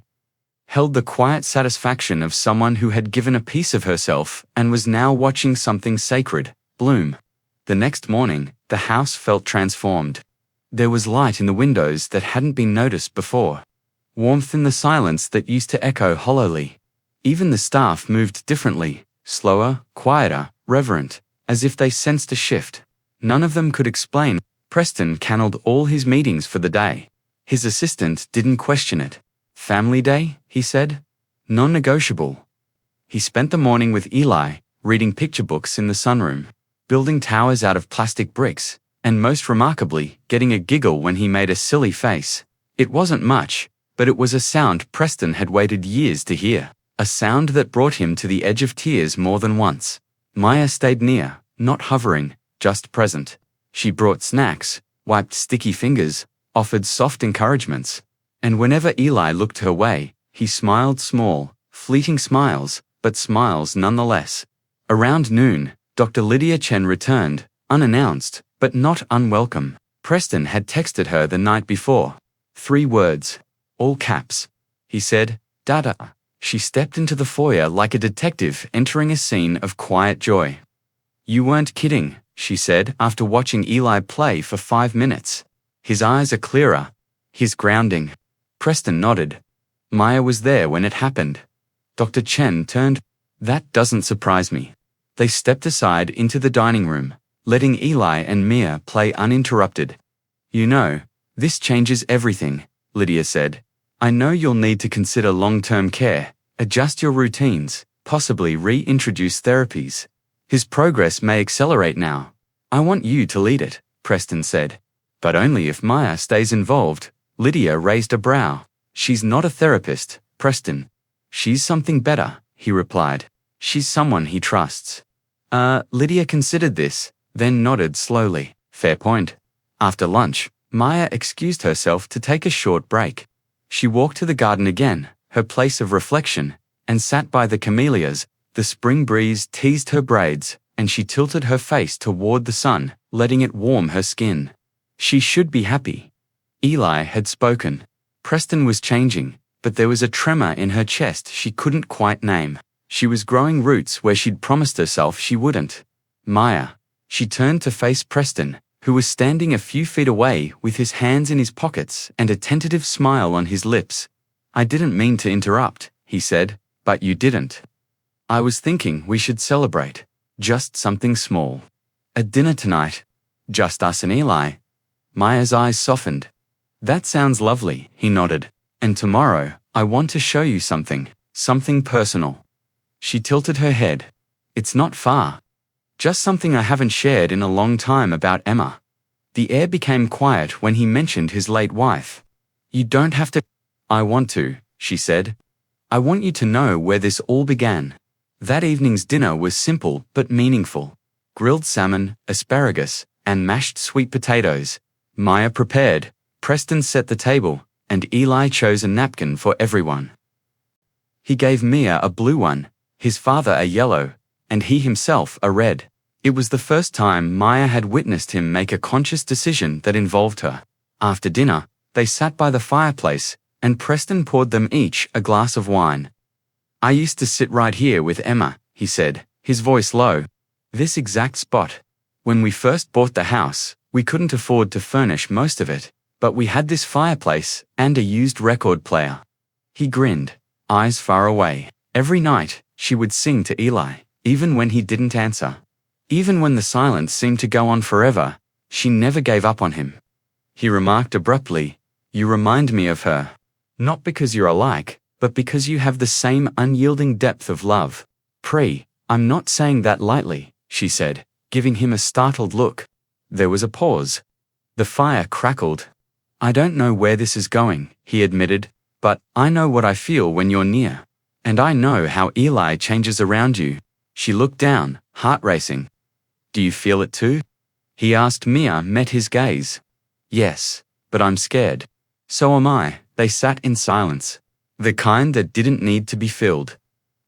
held the quiet satisfaction of someone who had given a piece of herself and was now watching something sacred bloom. The next morning, the house felt transformed. There was light in the windows that hadn't been noticed before, warmth in the silence that used to echo hollowly. Even the staff moved differently, slower, quieter, reverent, as if they sensed a shift. None of them could explain. Preston cancelled all his meetings for the day. His assistant didn't question it. "Family day," he said. "Non-negotiable." He spent the morning with Eli, reading picture books in the sunroom, building towers out of plastic bricks, and most remarkably, getting a giggle when he made a silly face. It wasn't much, but it was a sound Preston had waited years to hear, a sound that brought him to the edge of tears more than once. Maya stayed near, not hovering, just present. She brought snacks, wiped sticky fingers, offered soft encouragements. And whenever Eli looked her way, he smiled small, fleeting smiles, but smiles nonetheless. Around noon, Dr. Lydia Chen returned, unannounced, but not unwelcome. Preston had texted her the night before. 3 words. All caps. He said, "Dada." She stepped into the foyer like a detective entering a scene of quiet joy. "You weren't kidding," she said after watching Eli play for 5 minutes. "His eyes are clearer. He's grounding." Preston nodded. Maya was there when it happened. Dr. Chen turned. "That doesn't surprise me." They stepped aside into the dining room, letting Eli and Mia play uninterrupted. "You know, this changes everything," Lydia said. "I know you'll need to consider long-term care, adjust your routines, possibly reintroduce therapies. His progress may accelerate now. I want you to lead it," Preston said. "But only if Maya stays involved." Lydia raised a brow. "She's not a therapist, Preston." "She's something better," he replied. "She's someone he trusts." Lydia considered this, then nodded slowly. "Fair point." After lunch, Maya excused herself to take a short break. She walked to the garden again, her place of reflection, and sat by the camellias. The spring breeze teased her braids, and she tilted her face toward the sun, letting it warm her skin. She should be happy. Eli had spoken. Preston was changing, but there was a tremor in her chest she couldn't quite name. She was growing roots where she'd promised herself she wouldn't. "Maya." She turned to face Preston, who was standing a few feet away with his hands in his pockets and a tentative smile on his lips. "I didn't mean to interrupt," he said, "but you didn't. I was thinking we should celebrate. Just something small. A dinner tonight. Just us and Eli." Maya's eyes softened. "That sounds lovely," he nodded. "And tomorrow, I want to show you something personal." She tilted her head. "It's not far. Just something I haven't shared in a long time about Emma." The air became quiet when he mentioned his late wife. "You don't have to." "I want to," she said. "I want you to know where this all began." That evening's dinner was simple but meaningful. Grilled salmon, asparagus, and mashed sweet potatoes. Maya prepared, Preston set the table, and Eli chose a napkin for everyone. He gave Mia a blue one, his father a yellow, and he himself a red. It was the first time Maya had witnessed him make a conscious decision that involved her. After dinner, they sat by the fireplace, and Preston poured them each a glass of wine. "I used to sit right here with Emma," he said, his voice low. "This exact spot. When we first bought the house, we couldn't afford to furnish most of it, but we had this fireplace and a used record player." He grinned, eyes far away. Every night, she would sing to Eli, even when he didn't answer. Even when the silence seemed to go on forever, she never gave up on him. He remarked abruptly, "You remind me of her. Not because you're alike, but because you have the same unyielding depth of love." I'm not saying that lightly," she said, giving him a startled look. There was a pause. The fire crackled. "I don't know where this is going," he admitted, "but I know what I feel when you're near. And I know how Eli changes around you." She looked down, heart racing. "Do you feel it too?" he asked. Mia met his gaze. "Yes, but I'm scared." "So am I." They sat in silence. The kind that didn't need to be filled.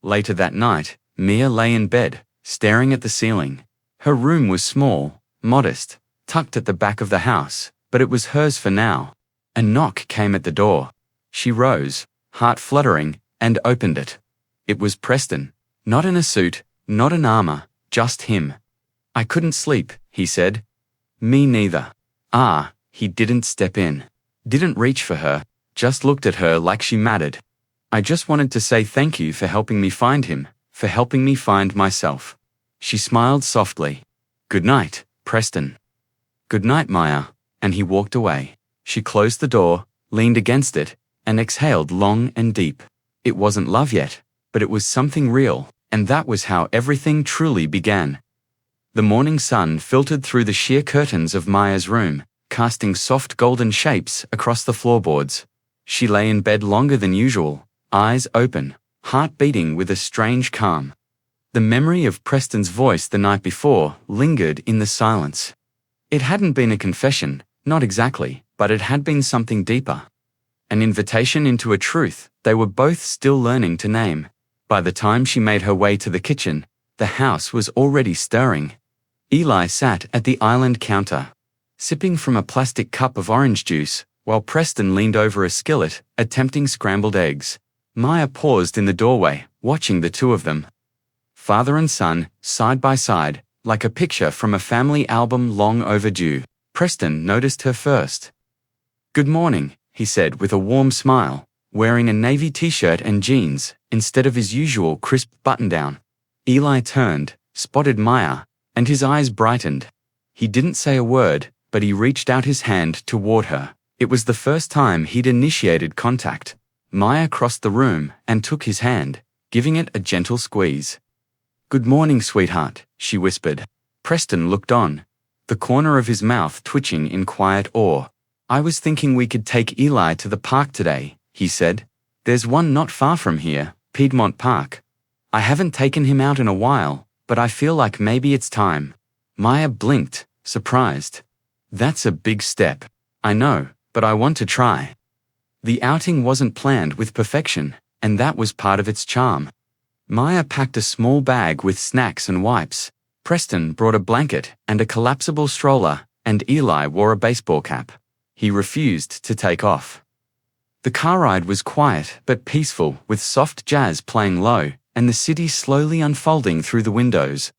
Later that night, Mia lay in bed, staring at the ceiling. Her room was small, modest, tucked at the back of the house, but it was hers for now. A knock came at the door. She rose, heart fluttering, and opened it. It was Preston. Not in a suit, not in armor, just him. "I couldn't sleep," he said. "Me neither." He didn't step in. Didn't reach for her, just looked at her like she mattered. "I just wanted to say thank you for helping me find him, for helping me find myself." She smiled softly. "Good night, Preston." "Good night, Maya," and he walked away. She closed the door, leaned against it, and exhaled long and deep. It wasn't love yet, but it was something real. And that was how everything truly began. The morning sun filtered through the sheer curtains of Maya's room, casting soft golden shapes across the floorboards. She lay in bed longer than usual, eyes open, heart beating with a strange calm. The memory of Preston's voice the night before lingered in the silence. It hadn't been a confession, not exactly, but it had been something deeper. An invitation into a truth they were both still learning to name. By the time she made her way to the kitchen, the house was already stirring. Eli sat at the island counter, sipping from a plastic cup of orange juice, while Preston leaned over a skillet, attempting scrambled eggs. Maya paused in the doorway, watching the two of them. Father and son, side by side, like a picture from a family album long overdue. Preston noticed her first. "Good morning," he said with a warm smile, wearing a navy t-shirt and jeans, instead of his usual crisp button-down. Eli turned, spotted Maya, and his eyes brightened. He didn't say a word, but he reached out his hand toward her. It was the first time he'd initiated contact. Maya crossed the room and took his hand, giving it a gentle squeeze. "Good morning, sweetheart," she whispered. Preston looked on, the corner of his mouth twitching in quiet awe. "I was thinking we could take Eli to the park today," he said. "There's one not far from here, Piedmont Park. I haven't taken him out in a while, but I feel like maybe it's time." Maya blinked, surprised. "That's a big step. I know, but I want to try." The outing wasn't planned with perfection, and that was part of its charm. Maya packed a small bag with snacks and wipes. Preston brought a blanket and a collapsible stroller, and Eli wore a baseball cap. He refused to take off. The car ride was quiet but peaceful, with soft jazz playing low, and the city slowly unfolding through the windows.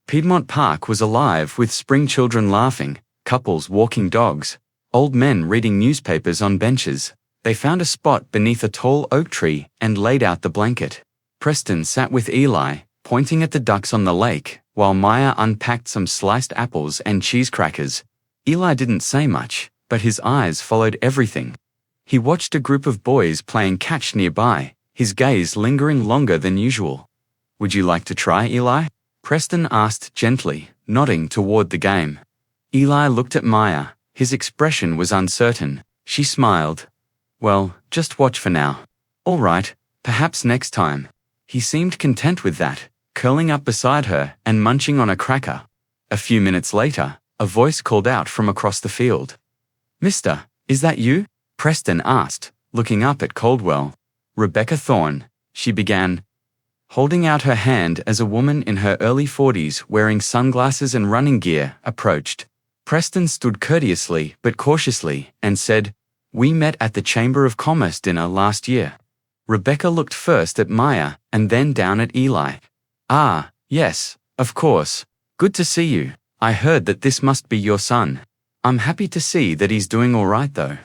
Piedmont Park was alive with spring children laughing, couples walking dogs, old men reading newspapers on benches. They found a spot beneath a tall oak tree and laid out the blanket. Preston sat with Eli, pointing at the ducks on the lake, while Maya unpacked some sliced apples and cheese crackers. Eli didn't say much, but his eyes followed everything. He watched a group of boys playing catch nearby, his gaze lingering longer than usual. "Would you like to try, Eli?" Preston asked gently, nodding toward the game. Eli looked at Maya. His expression was uncertain. She smiled. "Well, just watch for now." "All right, perhaps next time." He seemed content with that, curling up beside her and munching on a cracker. A few minutes later, a voice called out from across the field. "Mister, is that you?" Preston asked, looking up at Caldwell. "Rebecca Thorne," she began, holding out her hand as a woman in her early 40s wearing sunglasses and running gear approached. Preston stood courteously but cautiously and said, "We met at the Chamber of Commerce dinner last year." Rebecca looked first at Maya and then down at Eli. "Ah, yes, of course. Good to see you. I heard that this must be your son. I'm happy to see that he's doing all right though."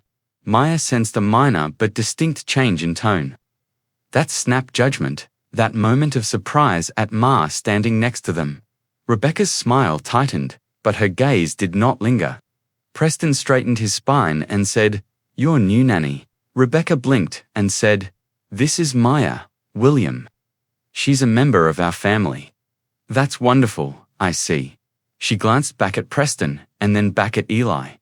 Maya sensed a minor but distinct change in tone. That snap judgment, that moment of surprise at Ma standing next to them. Rebecca's smile tightened, but her gaze did not linger. Preston straightened his spine and said, "Your new nanny." Rebecca blinked and said, "This is Maya, William. She's a member of our family." "That's wonderful, I see." She glanced back at Preston and then back at Eli.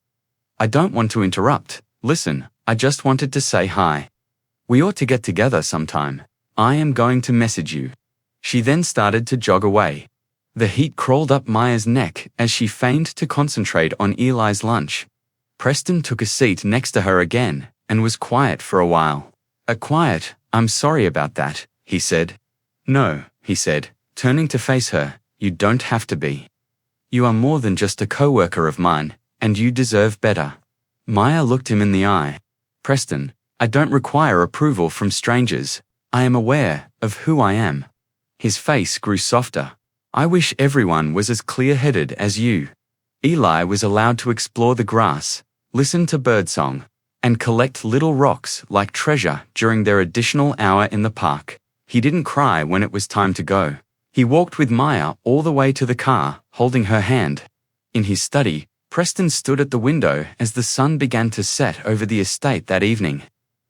"I don't want to interrupt. Listen, I just wanted to say hi. We ought to get together sometime. I am going to message you." She then started to jog away. The heat crawled up Maya's neck as she feigned to concentrate on Eli's lunch. Preston took a seat next to her again and was quiet for a while. Quiet, "I'm sorry about that," he said. "No," he said, turning to face her, "you don't have to be. You are more than just a co-worker of mine, and you deserve better." Maya looked him in the eye. "Preston, I don't require approval from strangers. I am aware of who I am." His face grew softer. "I wish everyone was as clear-headed as you." Eli was allowed to explore the grass, listen to birdsong, and collect little rocks like treasure during their additional hour in the park. He didn't cry when it was time to go. He walked with Maya all the way to the car, holding her hand. In his study, Preston stood at the window as the sun began to set over the estate that evening.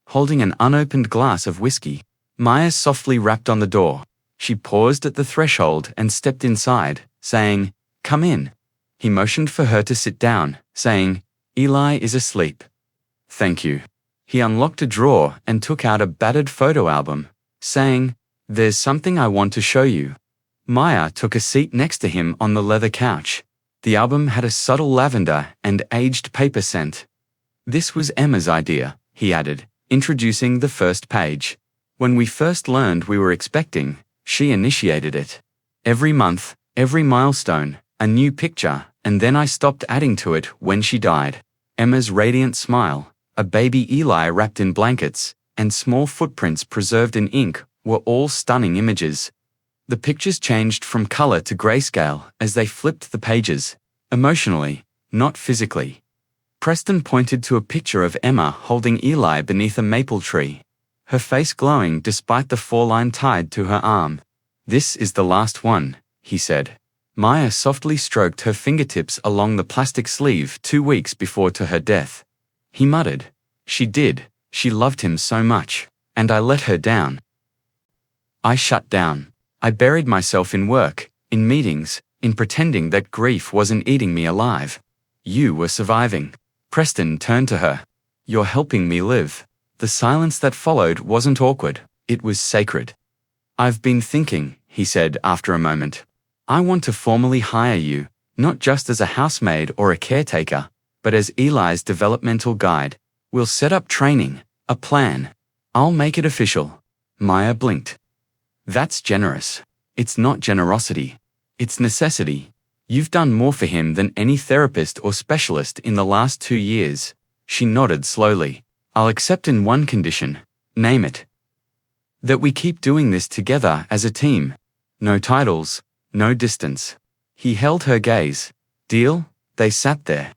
Holding an unopened glass of whiskey, Maya softly rapped on the door. She paused at the threshold and stepped inside, saying, "Come in." He motioned for her to sit down, saying, "Eli is asleep." "Thank you." He unlocked a drawer and took out a battered photo album, saying, "There's something I want to show you." Maya took a seat next to him on the leather couch. The album had a subtle lavender and aged paper scent. "This was Emma's idea," he added, introducing the first page. "When we first learned we were expecting, she initiated it. Every month, every milestone, a new picture, and then I stopped adding to it when she died." Emma's radiant smile, a baby Eli wrapped in blankets, and small footprints preserved in ink were all stunning images. The pictures changed from color to grayscale as they flipped the pages, emotionally, not physically. Preston pointed to a picture of Emma holding Eli beneath a maple tree, her face glowing despite the foreline tied to her arm. "This is the last one," he said. Maya softly stroked her fingertips along the plastic sleeve 2 weeks before to her death. He muttered, "She did, she loved him so much, and I let her down. I shut down. I buried myself in work, in meetings, in pretending that grief wasn't eating me alive. You were surviving." Preston turned to her. "You're helping me live." The silence that followed wasn't awkward, it was sacred. "I've been thinking," he said after a moment. "I want to formally hire you, not just as a housemaid or a caretaker, but as Eli's developmental guide. We'll set up training, a plan. I'll make it official." Maya blinked. "That's generous. It's not generosity. It's necessity. You've done more for him than any therapist or specialist in the last 2 years." She nodded slowly. "I'll accept in one condition." "Name it." "That we keep doing this together as a team. No titles, no distance." He held her gaze. "Deal?" They sat there.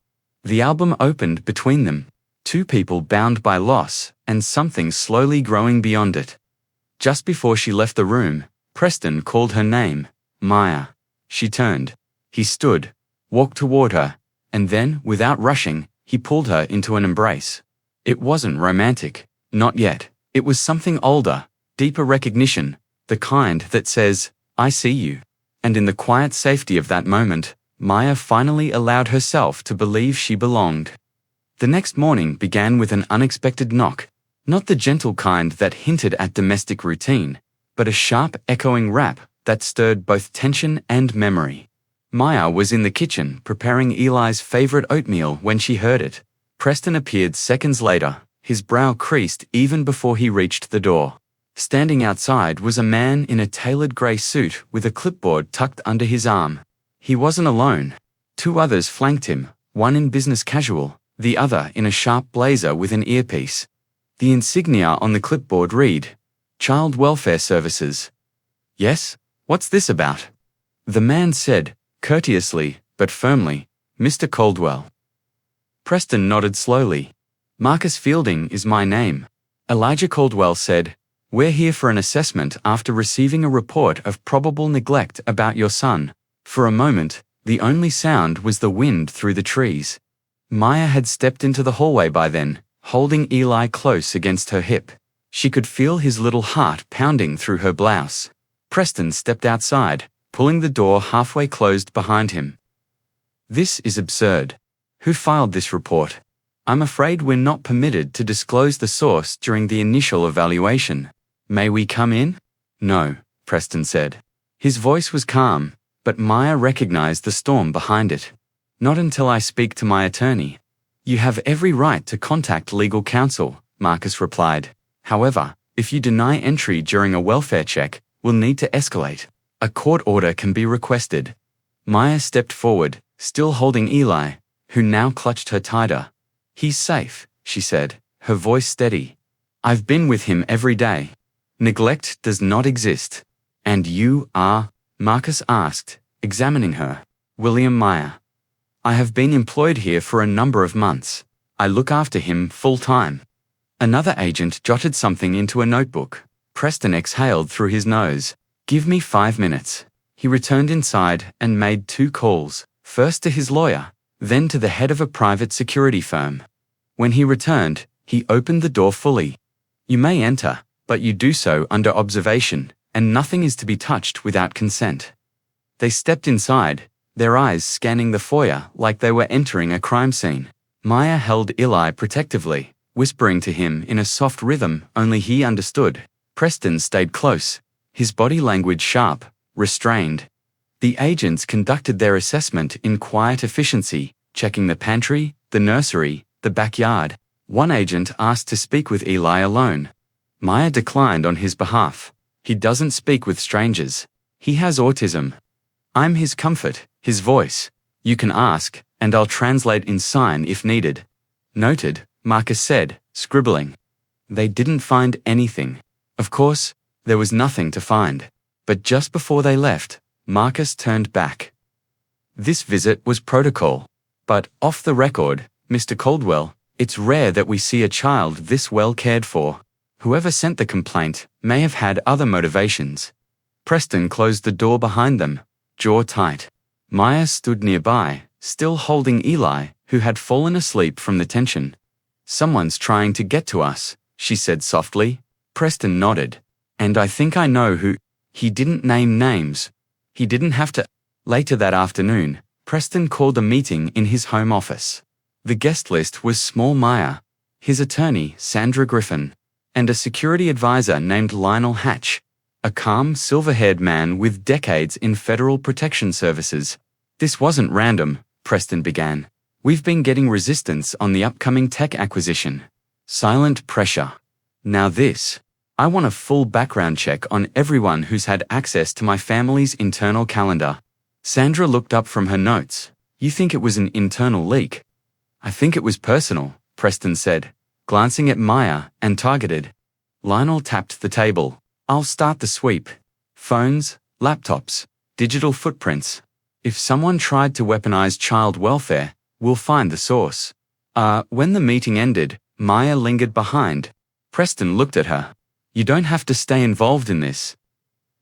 The album opened between them. 2 people bound by loss, and something slowly growing beyond it. Just before she left the room, Preston called her name, "Maya." She turned. He stood, walked toward her, and then, without rushing, he pulled her into an embrace. It wasn't romantic, not yet. It was something older, deeper recognition, the kind that says, "I see you." And in the quiet safety of that moment, Maya finally allowed herself to believe she belonged. The next morning began with an unexpected knock. Not the gentle kind that hinted at domestic routine, but a sharp, echoing rap that stirred both tension and memory. Maya was in the kitchen preparing Eli's favorite oatmeal when she heard it. Preston appeared seconds later, his brow creased even before he reached the door. Standing outside was a man in a tailored grey suit with a clipboard tucked under his arm. He wasn't alone. 2 others flanked him, one in business casual, the other in a sharp blazer with an earpiece. The insignia on the clipboard read, "Child Welfare Services." "Yes? What's this about?" The man said, courteously, but firmly, "Mr. Caldwell." Preston nodded slowly. "Marcus Fielding is my name." Elijah Caldwell said, "We're here for an assessment after receiving a report of probable neglect about your son." For a moment, the only sound was the wind through the trees. Maya had stepped into the hallway by then, holding Eli close against her hip. She could feel his little heart pounding through her blouse. Preston stepped outside, pulling the door halfway closed behind him. "This is absurd. Who filed this report? I'm afraid we're not permitted to disclose the source during the initial evaluation. May we come in?" "No," Preston said. His voice was calm, but Maya recognized the storm behind it. "Not until I speak to my attorney." "You have every right to contact legal counsel," Marcus replied. "However, if you deny entry during a welfare check, we'll need to escalate. A court order can be requested." Maya stepped forward, still holding Eli, who now clutched her tighter. "He's safe," she said, her voice steady. "I've been with him every day. Neglect does not exist." "And you are?" Marcus asked, examining her. "William Maya. I have been employed here for a number of months. I look after him full-time." Another agent jotted something into a notebook. Preston exhaled through his nose. "Give me 5 minutes." He returned inside and made 2 calls, first to his lawyer, then to the head of a private security firm. When he returned, he opened the door fully. "You may enter, but you do so under observation, and nothing is to be touched without consent. They stepped inside, their eyes scanning the foyer like they were entering a crime scene. Maya held Eli protectively, whispering to him in a soft rhythm only he understood. Preston stayed close, his body language sharp, restrained. The agents conducted their assessment in quiet efficiency, checking the pantry, the nursery, the backyard. One agent asked to speak with Eli alone. Maya declined on his behalf. He doesn't speak with strangers. He has autism. I'm his comfort, his voice. You can ask, and I'll translate in sign if needed. Noted, Marcus said, scribbling. They didn't find anything. Of course, there was nothing to find. But just before they left, Marcus turned back. This visit was protocol. But, off the record, Mr. Caldwell, it's rare that we see a child this well cared for. Whoever sent the complaint may have had other motivations. Preston closed the door behind them, jaw tight. Maya stood nearby, still holding Eli, who had fallen asleep from the tension. Someone's trying to get to us, she said softly. Preston nodded. And I think I know who. He didn't name names. He didn't have to. Later that afternoon, Preston called a meeting in his home office. The guest list was small Maya, his attorney, Sandra Griffin, and a security advisor named Lionel Hatch, a calm, silver-haired man with decades in federal protection services. This wasn't random, Preston began. We've been getting resistance on the upcoming tech acquisition. Silent pressure. Now this. I want a full background check on everyone who's had access to my family's internal calendar. Sandra looked up from her notes. You think it was an internal leak? I think it was personal, Preston said, glancing at Maya and targeted. Lionel tapped the table. I'll start the sweep. Phones, laptops, digital footprints. If someone tried to weaponize child welfare, we'll find the source. When the meeting ended, Maya lingered behind. Preston looked at her. You don't have to stay involved in this.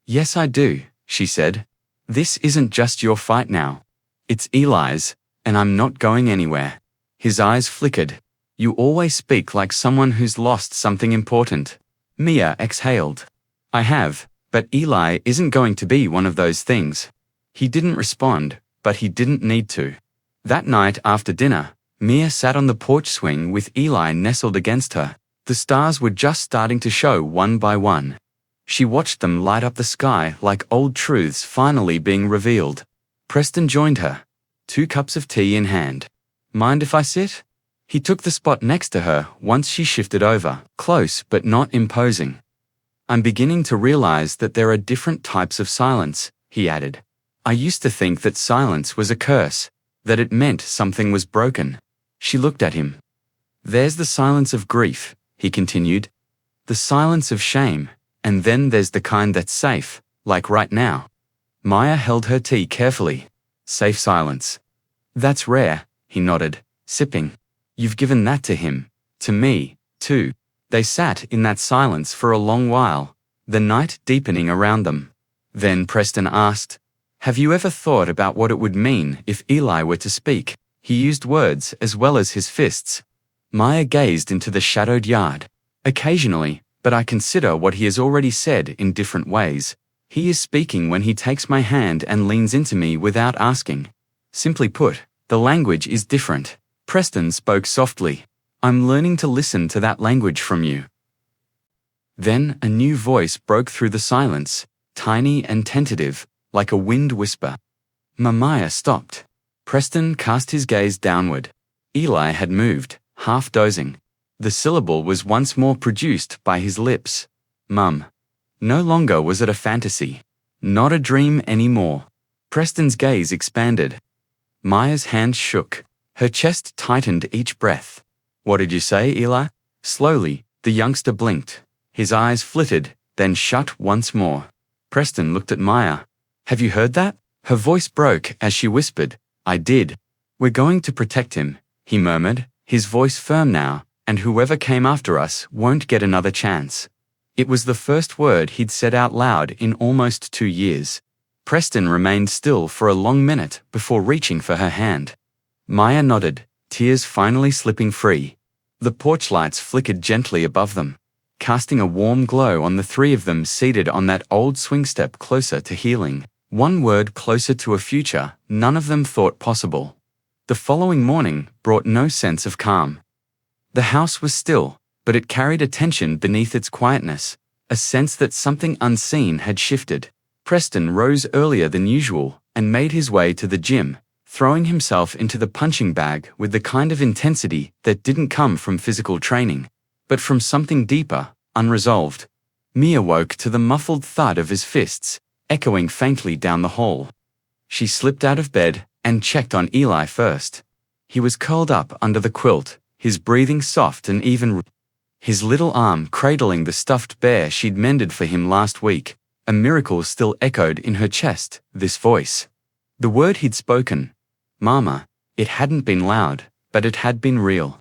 Yes, I do, she said. This isn't just your fight now. It's Eli's, and I'm not going anywhere. His eyes flickered. You always speak like someone who's lost something important. Mia exhaled. I have, but Eli isn't going to be one of those things. He didn't respond, but he didn't need to. That night after dinner, Mia sat on the porch swing with Eli nestled against her. The stars were just starting to show one by one. She watched them light up the sky like old truths finally being revealed. Preston joined her, 2 cups of tea in hand. Mind if I sit? He took the spot next to her once she shifted over, close but not imposing. I'm beginning to realize that there are different types of silence, he added. I used to think that silence was a curse, that it meant something was broken. She looked at him. There's the silence of grief, he continued. The silence of shame, and then there's the kind that's safe, like right now. Maya held her tea carefully. Safe silence. That's rare, he nodded, sipping. You've given that to him. To me, too. They sat in that silence for a long while, the night deepening around them. Then Preston asked, Have you ever thought about what it would mean if Eli were to speak? He used words as well as his fists. Maya gazed into the shadowed yard. Occasionally, but I consider what he has already said in different ways. He is speaking when he takes my hand and leans into me without asking. Simply put, the language is different. Preston spoke softly. I'm learning to listen to that language from you. Then a new voice broke through the silence, tiny and tentative, like a wind whisper. Maya stopped. Preston cast his gaze downward. Eli had moved, half dozing. The syllable was once more produced by his lips. Mum. No longer was it a fantasy. Not a dream anymore. Preston's gaze expanded. Maya's hand shook. Her chest tightened each breath. What did you say, Eli? Slowly, the youngster blinked. His eyes flitted, then shut once more. Preston looked at Maya. Have you heard that? Her voice broke as she whispered. I did. We're going to protect him, he murmured, his voice firm now, and whoever came after us won't get another chance. It was the first word he'd said out loud in almost 2 years. Preston remained still for a long minute before reaching for her hand. Maya nodded, tears finally slipping free. The porch lights flickered gently above them. casting a warm glow on the three of them seated on that old swing step closer to healing, one word closer to a future none of them thought possible. The following morning brought no sense of calm. The house was still, but it carried a tension beneath its quietness, a sense that something unseen had shifted. Preston rose earlier than usual and made his way to the gym, throwing himself into the punching bag with the kind of intensity that didn't come from physical training, but from something deeper, unresolved. Mia woke to the muffled thud of his fists, echoing faintly down the hall. She slipped out of bed and checked on Eli first. He was curled up under the quilt, his breathing soft and even, his little arm cradling the stuffed bear she'd mended for him last week. A miracle still echoed in her chest, this voice. The word he'd spoken, Mama, it hadn't been loud, but it had been real.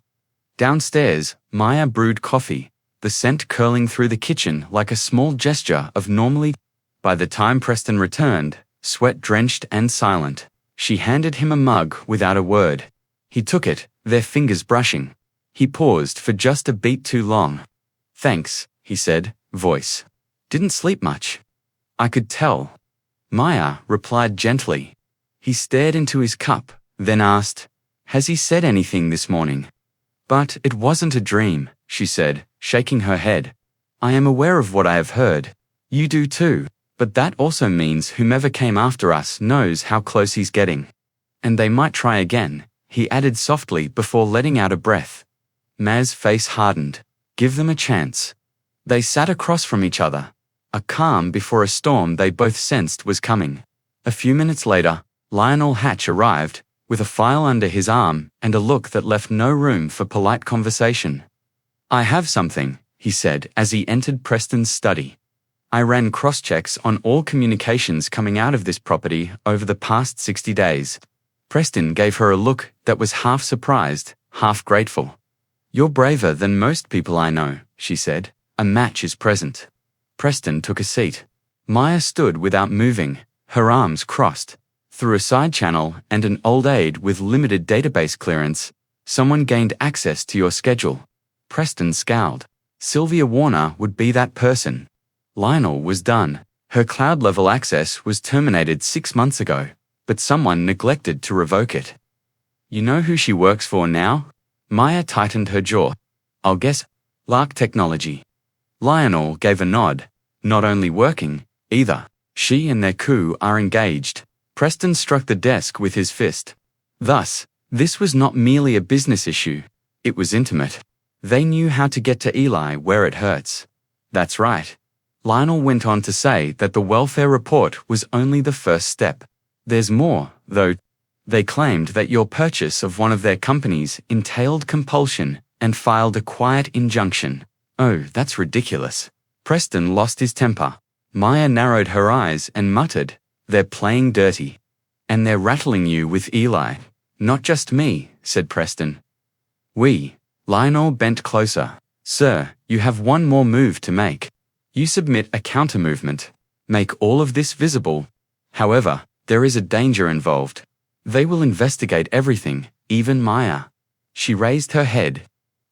Downstairs, Maya brewed coffee, the scent curling through the kitchen like a small gesture of normally. By the time Preston returned, sweat-drenched and silent, she handed him a mug without a word. He took it, their fingers brushing. He paused for just a beat too long. Thanks, he said, voice. Didn't sleep much. I could tell. Maya replied gently. He stared into his cup, then asked, Has he said anything this morning? But it wasn't a dream, she said, shaking her head. I am aware of what I have heard. You do too, but that also means whomever came after us knows how close he's getting. And they might try again, he added softly before letting out a breath. Maz's face hardened. Give them a chance. They sat across from each other, a calm before a storm they both sensed was coming. A few minutes later, Lionel Hatch arrived, with a file under his arm and a look that left no room for polite conversation. I have something, he said as he entered Preston's study. I ran cross-checks on all communications coming out of this property over the past 60 days. Preston gave her a look that was half surprised, half grateful. You're braver than most people I know, she said. A match is present. Preston took a seat. Maya stood without moving, her arms crossed. Through a side channel and an old aide with limited database clearance, someone gained access to your schedule. Preston scowled. Sylvia Warner would be that person. Lionel was done. Her cloud-level access was terminated 6 months ago, but someone neglected to revoke it. You know who she works for now? Maya tightened her jaw. I'll guess, Lark Technology. Lionel gave a nod. Not only working, either. She and their coup are engaged. Preston struck the desk with his fist. Thus, this was not merely a business issue. It was intimate. They knew how to get to Eli where it hurts. That's right. Lionel went on to say that the welfare report was only the first step. There's more, though. They claimed that your purchase of one of their companies entailed compulsion and filed a quiet injunction. Oh, that's ridiculous. Preston lost his temper. Maya narrowed her eyes and muttered, They're playing dirty. And they're rattling you with Eli. Not just me, said Preston. We. Lionel bent closer. Sir, you have one more move to make. You submit a counter-movement. Make all of this visible. However, there is a danger involved. They will investigate everything, even Maya. She raised her head.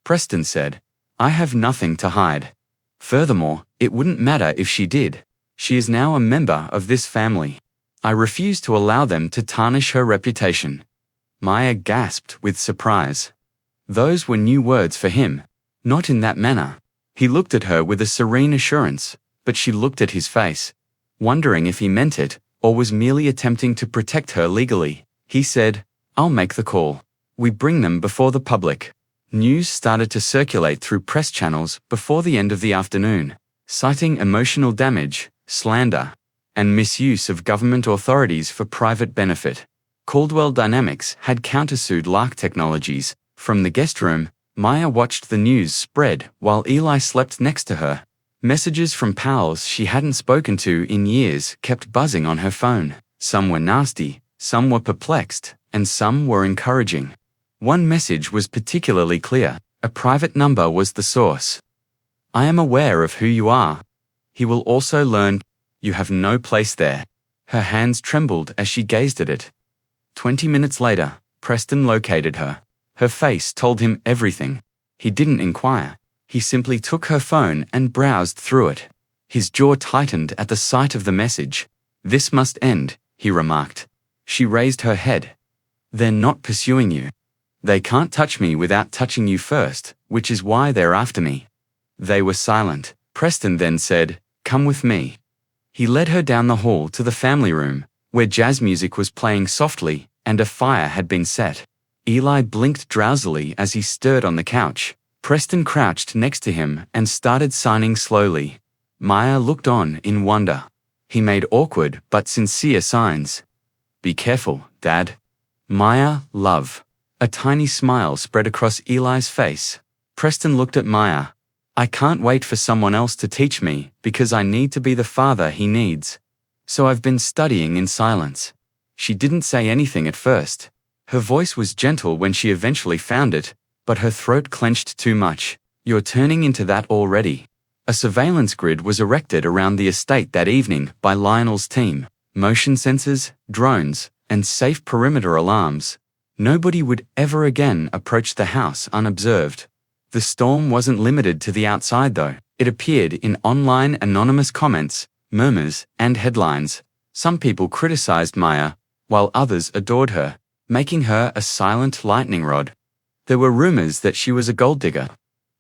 Preston said, I have nothing to hide. Furthermore, it wouldn't matter if she did. She is now a member of this family. I refuse to allow them to tarnish her reputation. Maya gasped with surprise. Those were new words for him. Not in that manner. He looked at her with a serene assurance, but she looked at his face, wondering if he meant it or was merely attempting to protect her legally. He said, I'll make the call. We bring them before the public. News started to circulate through press channels before the end of the afternoon, citing emotional damage, slander, and misuse of government authorities for private benefit. Caldwell Dynamics had countersued Lark Technologies. From the guest room, Maya watched the news spread while Eli slept next to her. Messages from pals she hadn't spoken to in years kept buzzing on her phone. Some were nasty, some were perplexed, and some were encouraging. One message was particularly clear. A private number was the source. I am aware of who you are. He will also learn you have no place there. Her hands trembled as she gazed at it. 20 minutes later, Preston located her. Her face told him everything. He didn't inquire. He simply took her phone and browsed through it. His jaw tightened at the sight of the message. "This must end," he remarked. She raised her head. "They're not pursuing you. They can't touch me without touching you first, which is why they're after me." They were silent. Preston then said, "Come with me." He led her down the hall to the family room, where jazz music was playing softly and a fire had been set. Eli blinked drowsily as he stirred on the couch. Preston crouched next to him and started signing slowly. Maya looked on in wonder. He made awkward but sincere signs. "Be careful, Dad." "Maya, love." A tiny smile spread across Eli's face. Preston looked at Maya. "I can't wait for someone else to teach me because I need to be the father he needs. So I've been studying in silence." She didn't say anything at first. Her voice was gentle when she eventually found it, but her throat clenched too much. "You're turning into that already." A surveillance grid was erected around the estate that evening by Lionel's team. Motion sensors, drones, and safe perimeter alarms. Nobody would ever again approach the house unobserved. The storm wasn't limited to the outside though. It appeared in online anonymous comments, murmurs, and headlines. Some people criticized Maya, while others adored her, making her a silent lightning rod. There were rumors that she was a gold digger,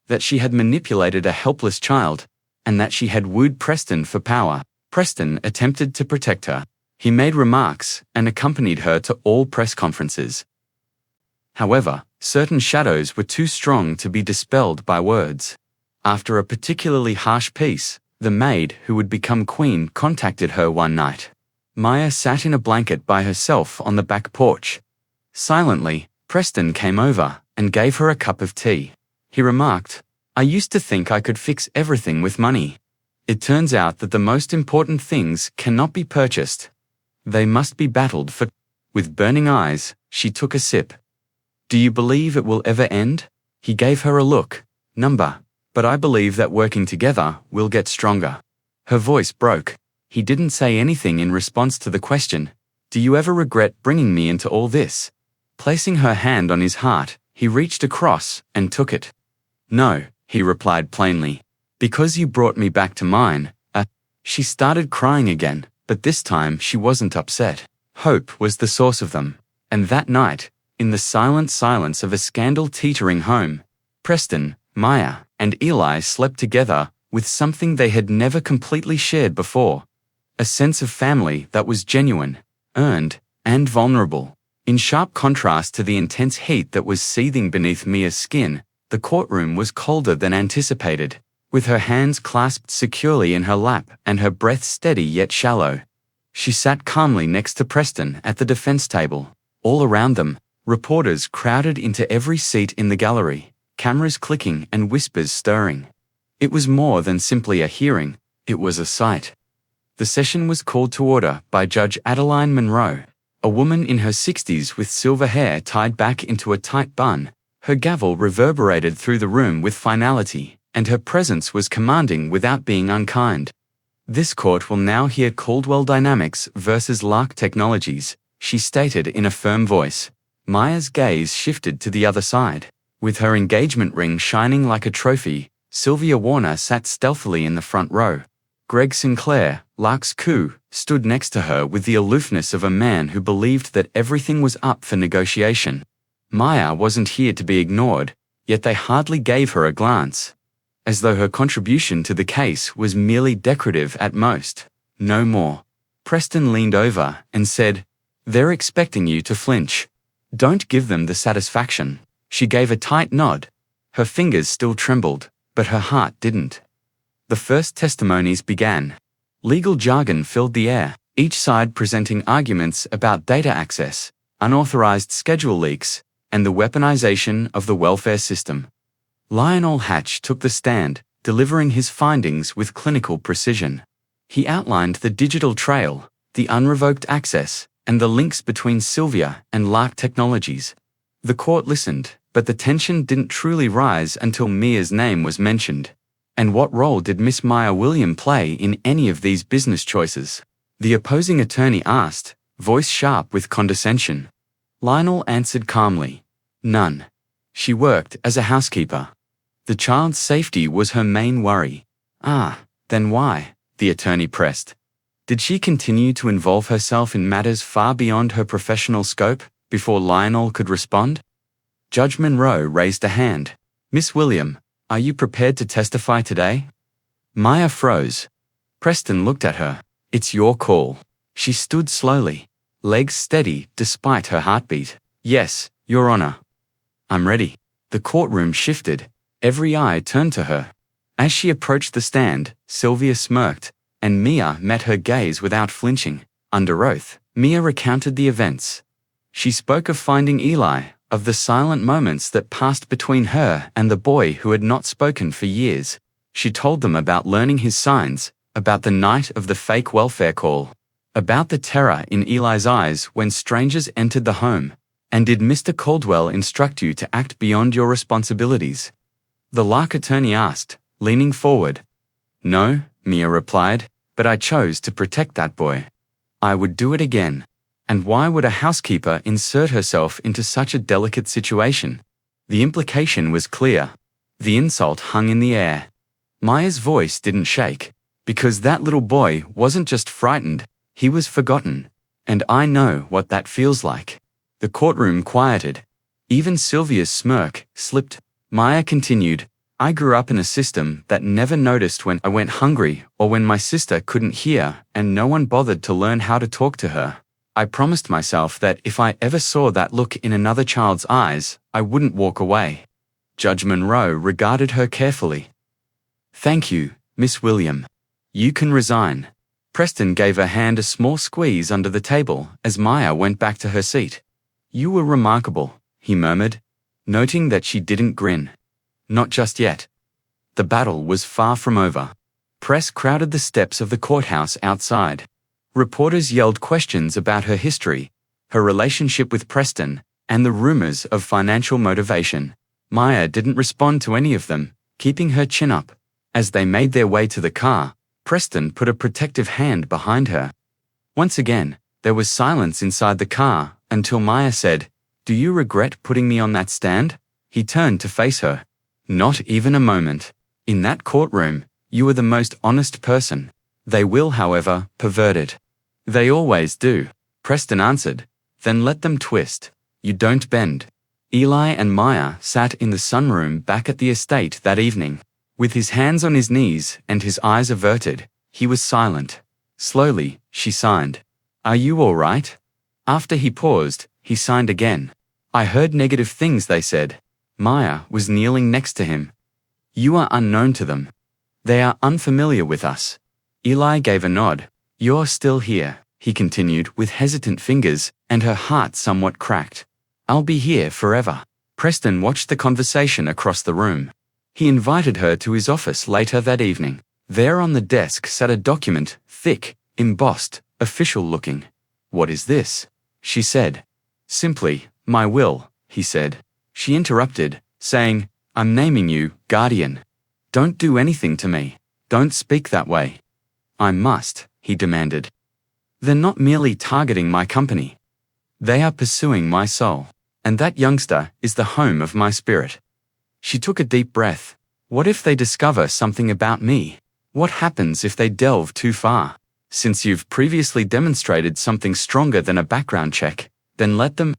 that she had manipulated a helpless child, and that she had wooed Preston for power. Preston attempted to protect her. He made remarks and accompanied her to all press conferences. However, certain shadows were too strong to be dispelled by words. After a particularly harsh piece, the maid who would become queen contacted her one night. Maya sat in a blanket by herself on the back porch. Silently, Preston came over and gave her a cup of tea. He remarked, "I used to think I could fix everything with money. It turns out that the most important things cannot be purchased. They must be battled for." With burning eyes, she took a sip. "Do you believe it will ever end?" He gave her a look. "Number, but I believe that working together, we'll get stronger." Her voice broke. He didn't say anything in response to the question. "Do you ever regret bringing me into all this?" Placing her hand on his heart, he reached across and took it. "No," he replied plainly. "Because you brought me back to mine." She started crying again, but this time she wasn't upset. Hope was the source of them. And that night, in the silent silence of a scandal-teetering home, Preston, Maya, and Eli slept together with something they had never completely shared before. A sense of family that was genuine, earned, and vulnerable. In sharp contrast to the intense heat that was seething beneath Mia's skin, the courtroom was colder than anticipated. With her hands clasped securely in her lap and her breath steady yet shallow, she sat calmly next to Preston at the defense table. All around them, reporters crowded into every seat in the gallery, cameras clicking and whispers stirring. It was more than simply a hearing, it was a sight. The session was called to order by Judge Adeline Monroe, a woman in her 60s with silver hair tied back into a tight bun. Her gavel reverberated through the room with finality, and her presence was commanding without being unkind. "This court will now hear Caldwell Dynamics versus Lark Technologies," she stated in a firm voice. Maya's gaze shifted to the other side. With her engagement ring shining like a trophy, Sylvia Warner sat stealthily in the front row. Greg Sinclair, Lark's coup, stood next to her with the aloofness of a man who believed that everything was up for negotiation. Maya wasn't here to be ignored, yet they hardly gave her a glance, as though her contribution to the case was merely decorative at most, no more. Preston leaned over and said, "They're expecting you to flinch. Don't give them the satisfaction." She gave a tight nod. Her fingers still trembled, but her heart didn't. The first testimonies began. Legal jargon filled the air, each side presenting arguments about data access, unauthorized schedule leaks, and the weaponization of the welfare system. Lionel Hatch took the stand, delivering his findings with clinical precision. He outlined the digital trail, the unrevoked access, and the links between Sylvia and Lark Technologies. The court listened, but the tension didn't truly rise until Mia's name was mentioned. And what role did Miss Maya William play in any of these business choices? The opposing attorney asked, voice sharp with condescension. Lionel answered calmly, "None. She worked as a housekeeper." The child's safety was her main worry. Ah, then why? The attorney pressed. Did she continue to involve herself in matters far beyond her professional scope before Lionel could respond? Judge Monroe raised a hand. Miss William, are you prepared to testify today? Maya froze. Preston looked at her. It's your call. She stood slowly, legs steady despite her heartbeat. Yes, Your Honor. I'm ready. The courtroom shifted. Every eye turned to her. As she approached the stand, Sylvia smirked, and Mia met her gaze without flinching. Under oath, Mia recounted the events. She spoke of finding Eli, of the silent moments that passed between her and the boy who had not spoken for years. She told them about learning his signs, about the night of the fake welfare call, about the terror in Eli's eyes when strangers entered the home. And did Mr. Caldwell instruct you to act beyond your responsibilities? The Lark attorney asked, leaning forward. No, Mia replied, but I chose to protect that boy. I would do it again. And why would a housekeeper insert herself into such a delicate situation? The implication was clear. The insult hung in the air. Maya's voice didn't shake, because that little boy wasn't just frightened, he was forgotten. And I know what that feels like. The courtroom quieted. Even Sylvia's smirk slipped. Maya continued, I grew up in a system that never noticed when I went hungry or when my sister couldn't hear, and no one bothered to learn how to talk to her. I promised myself that if I ever saw that look in another child's eyes, I wouldn't walk away. Judge Monroe regarded her carefully. Thank you, Miss William. You can resign. Preston gave her hand a small squeeze under the table as Maya went back to her seat. You were remarkable, he murmured, noting that she didn't grin. Not just yet. The battle was far from over. Press crowded the steps of the courthouse outside. Reporters yelled questions about her history, her relationship with Preston, and the rumors of financial motivation. Maya didn't respond to any of them, keeping her chin up. As they made their way to the car, Preston put a protective hand behind her. Once again, there was silence inside the car until Maya said, Do you regret putting me on that stand? He turned to face her. Not even a moment. In that courtroom, you were the most honest person. They will, however, pervert it. They always do, Preston answered. Then let them twist. You don't bend. Eli and Maya sat in the sunroom back at the estate that evening. With his hands on his knees and his eyes averted, he was silent. Slowly, she signed. Are you all right? After he paused, he signed again. I heard negative things they said. Maya was kneeling next to him. You are unknown to them. They are unfamiliar with us. Eli gave a nod. You're still here, he continued with hesitant fingers, and her heart somewhat cracked. I'll be here forever. Preston watched the conversation across the room. He invited her to his office later that evening. There on the desk sat a document, thick, embossed, official-looking. What is this? She said. Simply, my will, he said. She interrupted, saying, I'm naming you guardian. Don't do anything to me. Don't speak that way. I must, he demanded. They're not merely targeting my company. They are pursuing my soul. And that youngster is the home of my spirit. She took a deep breath. What if they discover something about me? What happens if they delve too far? Since you've previously demonstrated something stronger than a background check, then let them...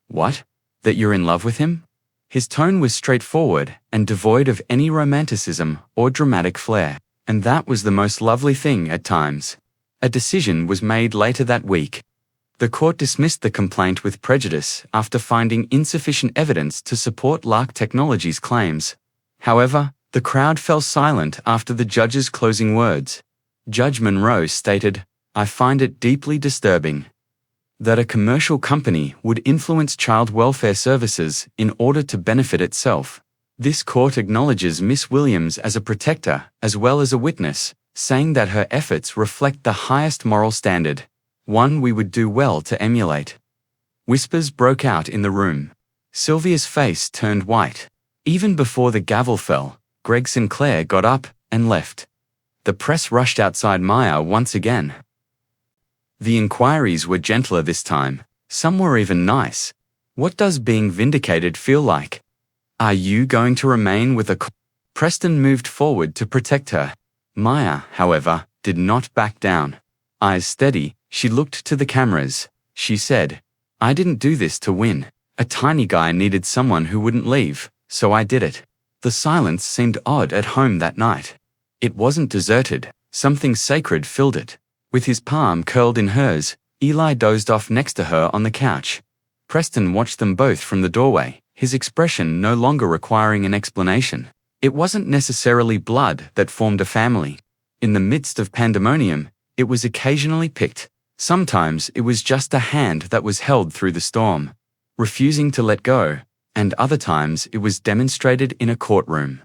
What? That you're in love with him? His tone was straightforward and devoid of any romanticism or dramatic flair, and that was the most lovely thing at times. A decision was made later that week. The court dismissed the complaint with prejudice after finding insufficient evidence to support Lark Technologies' claims. However, the crowd fell silent after the judge's closing words. Judge Monroe stated, I find it deeply disturbing that a commercial company would influence child welfare services in order to benefit itself. This court acknowledges Miss Williams as a protector as well as a witness, saying that her efforts reflect the highest moral standard, one we would do well to emulate. Whispers broke out in the room. Sylvia's face turned white. Even before the gavel fell, Greg Sinclair got up and left. The press rushed outside Maya once again. The inquiries were gentler this time. Some were even nice. What does being vindicated feel like? Are you going to remain with a Preston moved forward to protect her. Maya, however, did not back down. Eyes steady, she looked to the cameras. She said, I didn't do this to win. A tiny guy needed someone who wouldn't leave, so I did it. The silence seemed odd at home that night. It wasn't deserted, something sacred filled it. With his palm curled in hers, Eli dozed off next to her on the couch. Preston watched them both from the doorway, his expression no longer requiring an explanation. It wasn't necessarily blood that formed a family. In the midst of pandemonium, it was occasionally picked. Sometimes it was just a hand that was held through the storm, refusing to let go, and other times it was demonstrated in a courtroom.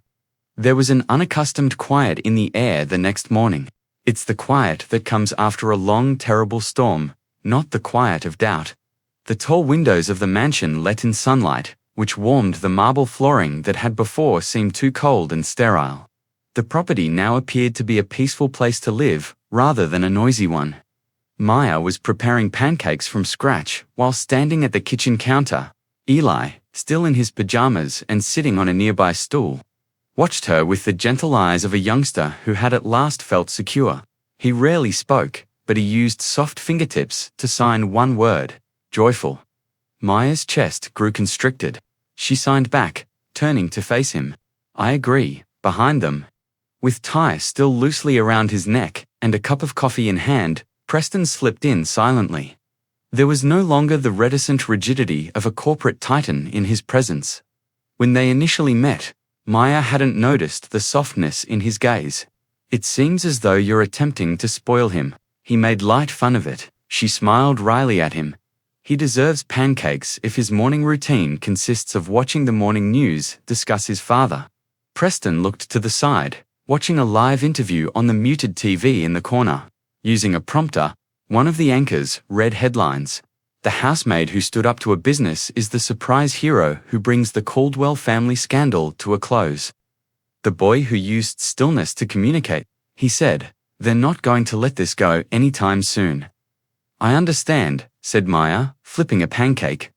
There was an unaccustomed quiet in the air the next morning. It's the quiet that comes after a long, terrible storm, not the quiet of doubt. The tall windows of the mansion let in sunlight, which warmed the marble flooring that had before seemed too cold and sterile. The property now appeared to be a peaceful place to live, rather than a noisy one. Maya was preparing pancakes from scratch while standing at the kitchen counter. Eli, still in his pajamas and sitting on a nearby stool, watched her with the gentle eyes of a youngster who had at last felt secure. He rarely spoke, but he used soft fingertips to sign one word: joyful. Maya's chest grew constricted. She signed back, turning to face him. I agree, behind them. With tie still loosely around his neck and a cup of coffee in hand, Preston slipped in silently. There was no longer the reticent rigidity of a corporate titan in his presence. When they initially met, Maya hadn't noticed the softness in his gaze. It seems as though you're attempting to spoil him. He made light fun of it. She smiled wryly at him. He deserves pancakes if his morning routine consists of watching the morning news discuss his father. Preston looked to the side, watching a live interview on the muted TV in the corner. Using a prompter, one of the anchors read headlines. The housemaid who stood up to a business is the surprise hero who brings the Caldwell family scandal to a close. The boy who used stillness to communicate, he said, they're not going to let this go anytime soon. I understand, said Maya, flipping a pancake.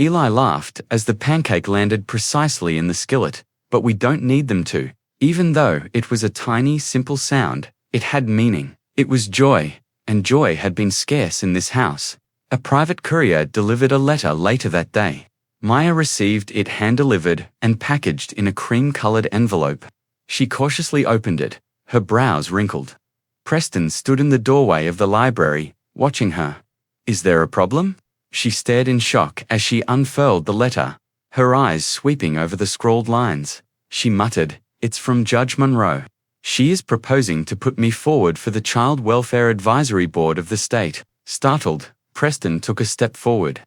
Eli laughed as the pancake landed precisely in the skillet, but we don't need them to. Even though it was a tiny, simple sound, it had meaning. It was joy, and joy had been scarce in this house. A private courier delivered a letter later that day. Maya received it hand-delivered and packaged in a cream-colored envelope. She cautiously opened it, her brows wrinkled. Preston stood in the doorway of the library, watching her. Is there a problem? She stared in shock as she unfurled the letter, her eyes sweeping over the scrawled lines. She muttered, It's from Judge Monroe. She is proposing to put me forward for the Child Welfare Advisory Board of the state. Startled, Preston took a step forward.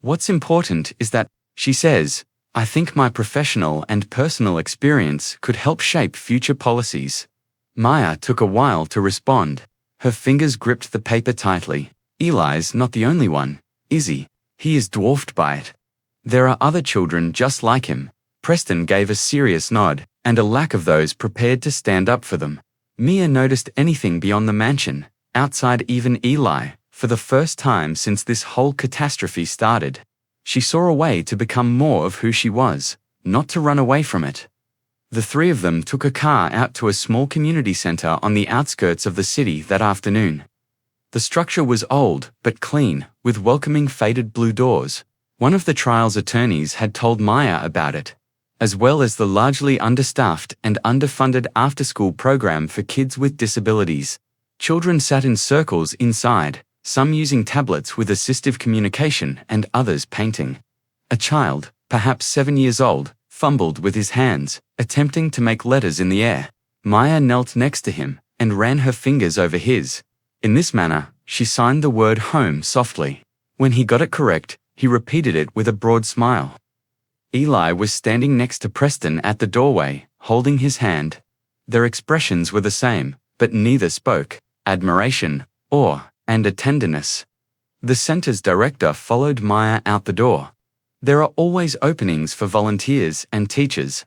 What's important is that, she says, I think my professional and personal experience could help shape future policies. Maya took a while to respond. Her fingers gripped the paper tightly. Eli's not the only one, is he? He is dwarfed by it. There are other children just like him. Preston gave a serious nod, and a lack of those prepared to stand up for them. Mia noticed anything beyond the mansion, outside even Eli, for the first time since this whole catastrophe started. She saw a way to become more of who she was, not to run away from it. The three of them took a car out to a small community center on the outskirts of the city that afternoon. The structure was old, but clean, with welcoming faded blue doors. One of the trial's attorneys had told Maya about it, as well as the largely understaffed and underfunded after-school program for kids with disabilities. Children sat in circles inside, some using tablets with assistive communication and others painting. A child, perhaps 7 years old, fumbled with his hands, attempting to make letters in the air. Maya knelt next to him and ran her fingers over his. In this manner, she signed the word home softly. When he got it correct, he repeated it with a broad smile. Eli was standing next to Preston at the doorway, holding his hand. Their expressions were the same, but neither spoke. Admiration, awe, and a tenderness. The center's director followed Maya out the door. There are always openings for volunteers and teachers.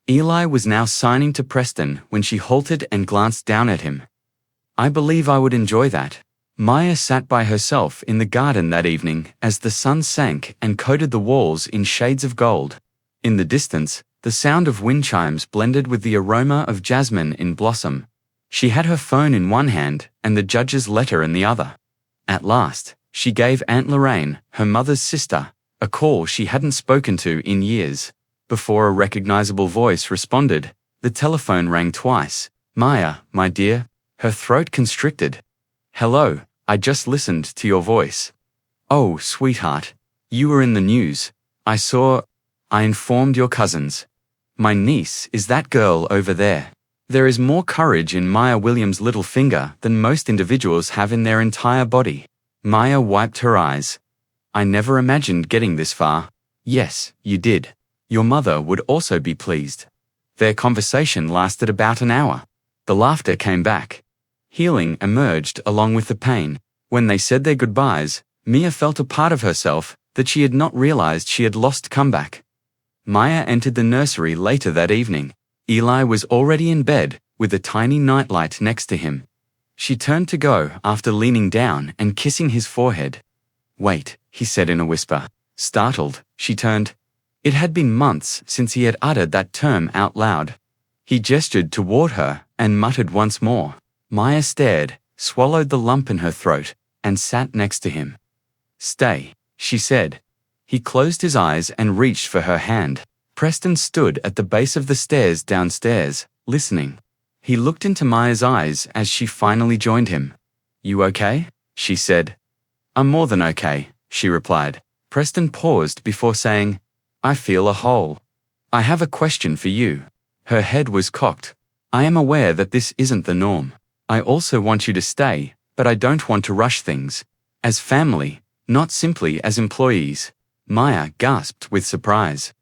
Eli was now signing to Preston when she halted and glanced down at him. I believe I would enjoy that. Maya sat by herself in the garden that evening as the sun sank and coated the walls in shades of gold. In the distance, The sound of wind chimes blended with the aroma of jasmine in blossom. She had her phone in one hand and the judge's letter in the other. At last, she gave Aunt Lorraine, her mother's sister, a call she hadn't spoken to in years. Before a recognizable voice responded, the telephone rang twice. "Maya, my dear." Her throat constricted. "Hello, I just listened to your voice." "Oh, sweetheart. You were in the news. I informed your cousins. My niece is that girl over there." There is more courage in Maya Williams' little finger than most individuals have in their entire body. Maya wiped her eyes. "I never imagined getting this far." "Yes, you did. Your mother would also be pleased." Their conversation lasted about an hour. The laughter came back. Healing emerged along with the pain. When they said their goodbyes, Mia felt a part of herself that she had not realized she had lost come back. Maya entered the nursery later that evening. Eli was already in bed, with a tiny nightlight next to him. She turned to go after leaning down and kissing his forehead. "Wait," he said in a whisper. Startled, she turned. It had been months since he had uttered that term out loud. He gestured toward her and muttered once more. Maya stared, swallowed the lump in her throat, and sat next to him. "Stay," she said. He closed his eyes and reached for her hand. Preston stood at the base of the stairs downstairs, listening. He looked into Maya's eyes as she finally joined him. "You okay?" she said. "I'm more than okay," she replied. Preston paused before saying, "I feel a hole. I have a question for you." Her head was cocked. "I am aware that this isn't the norm. I also want you to stay, but I don't want to rush things. As family, not simply as employees." Maya gasped with surprise.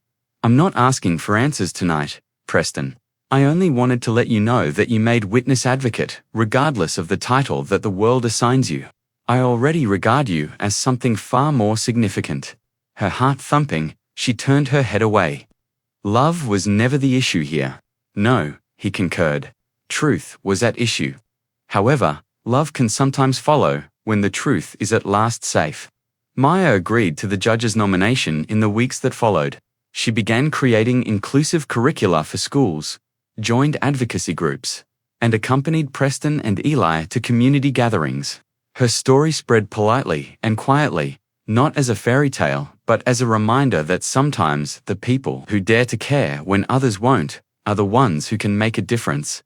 "I'm not asking for answers tonight, Preston. I only wanted to let you know that you made witness advocate, regardless of the title that the world assigns you. I already regard you as something far more significant." Her heart thumping, she turned her head away. Love was never the issue here. "No," he concurred. "Truth was at issue. However, love can sometimes follow when the truth is at last safe." Maya agreed to the judge's nomination in the weeks that followed. She began creating inclusive curricula for schools, joined advocacy groups, and accompanied Preston and Eli to community gatherings. Her story spread politely and quietly, not as a fairy tale, but as a reminder that sometimes the people who dare to care when others won't are the ones who can make a difference.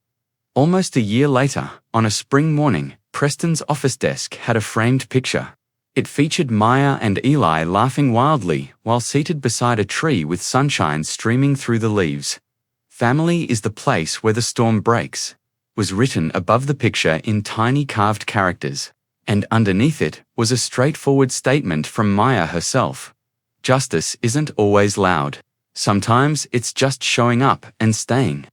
Almost a year later, on a spring morning, Preston's office desk had a framed picture. It featured Maya and Eli laughing wildly while seated beside a tree with sunshine streaming through the leaves. "Family is the place where the storm breaks," was written above the picture in tiny carved characters, and underneath it was a straightforward statement from Maya herself. "Justice isn't always loud. Sometimes it's just showing up and staying."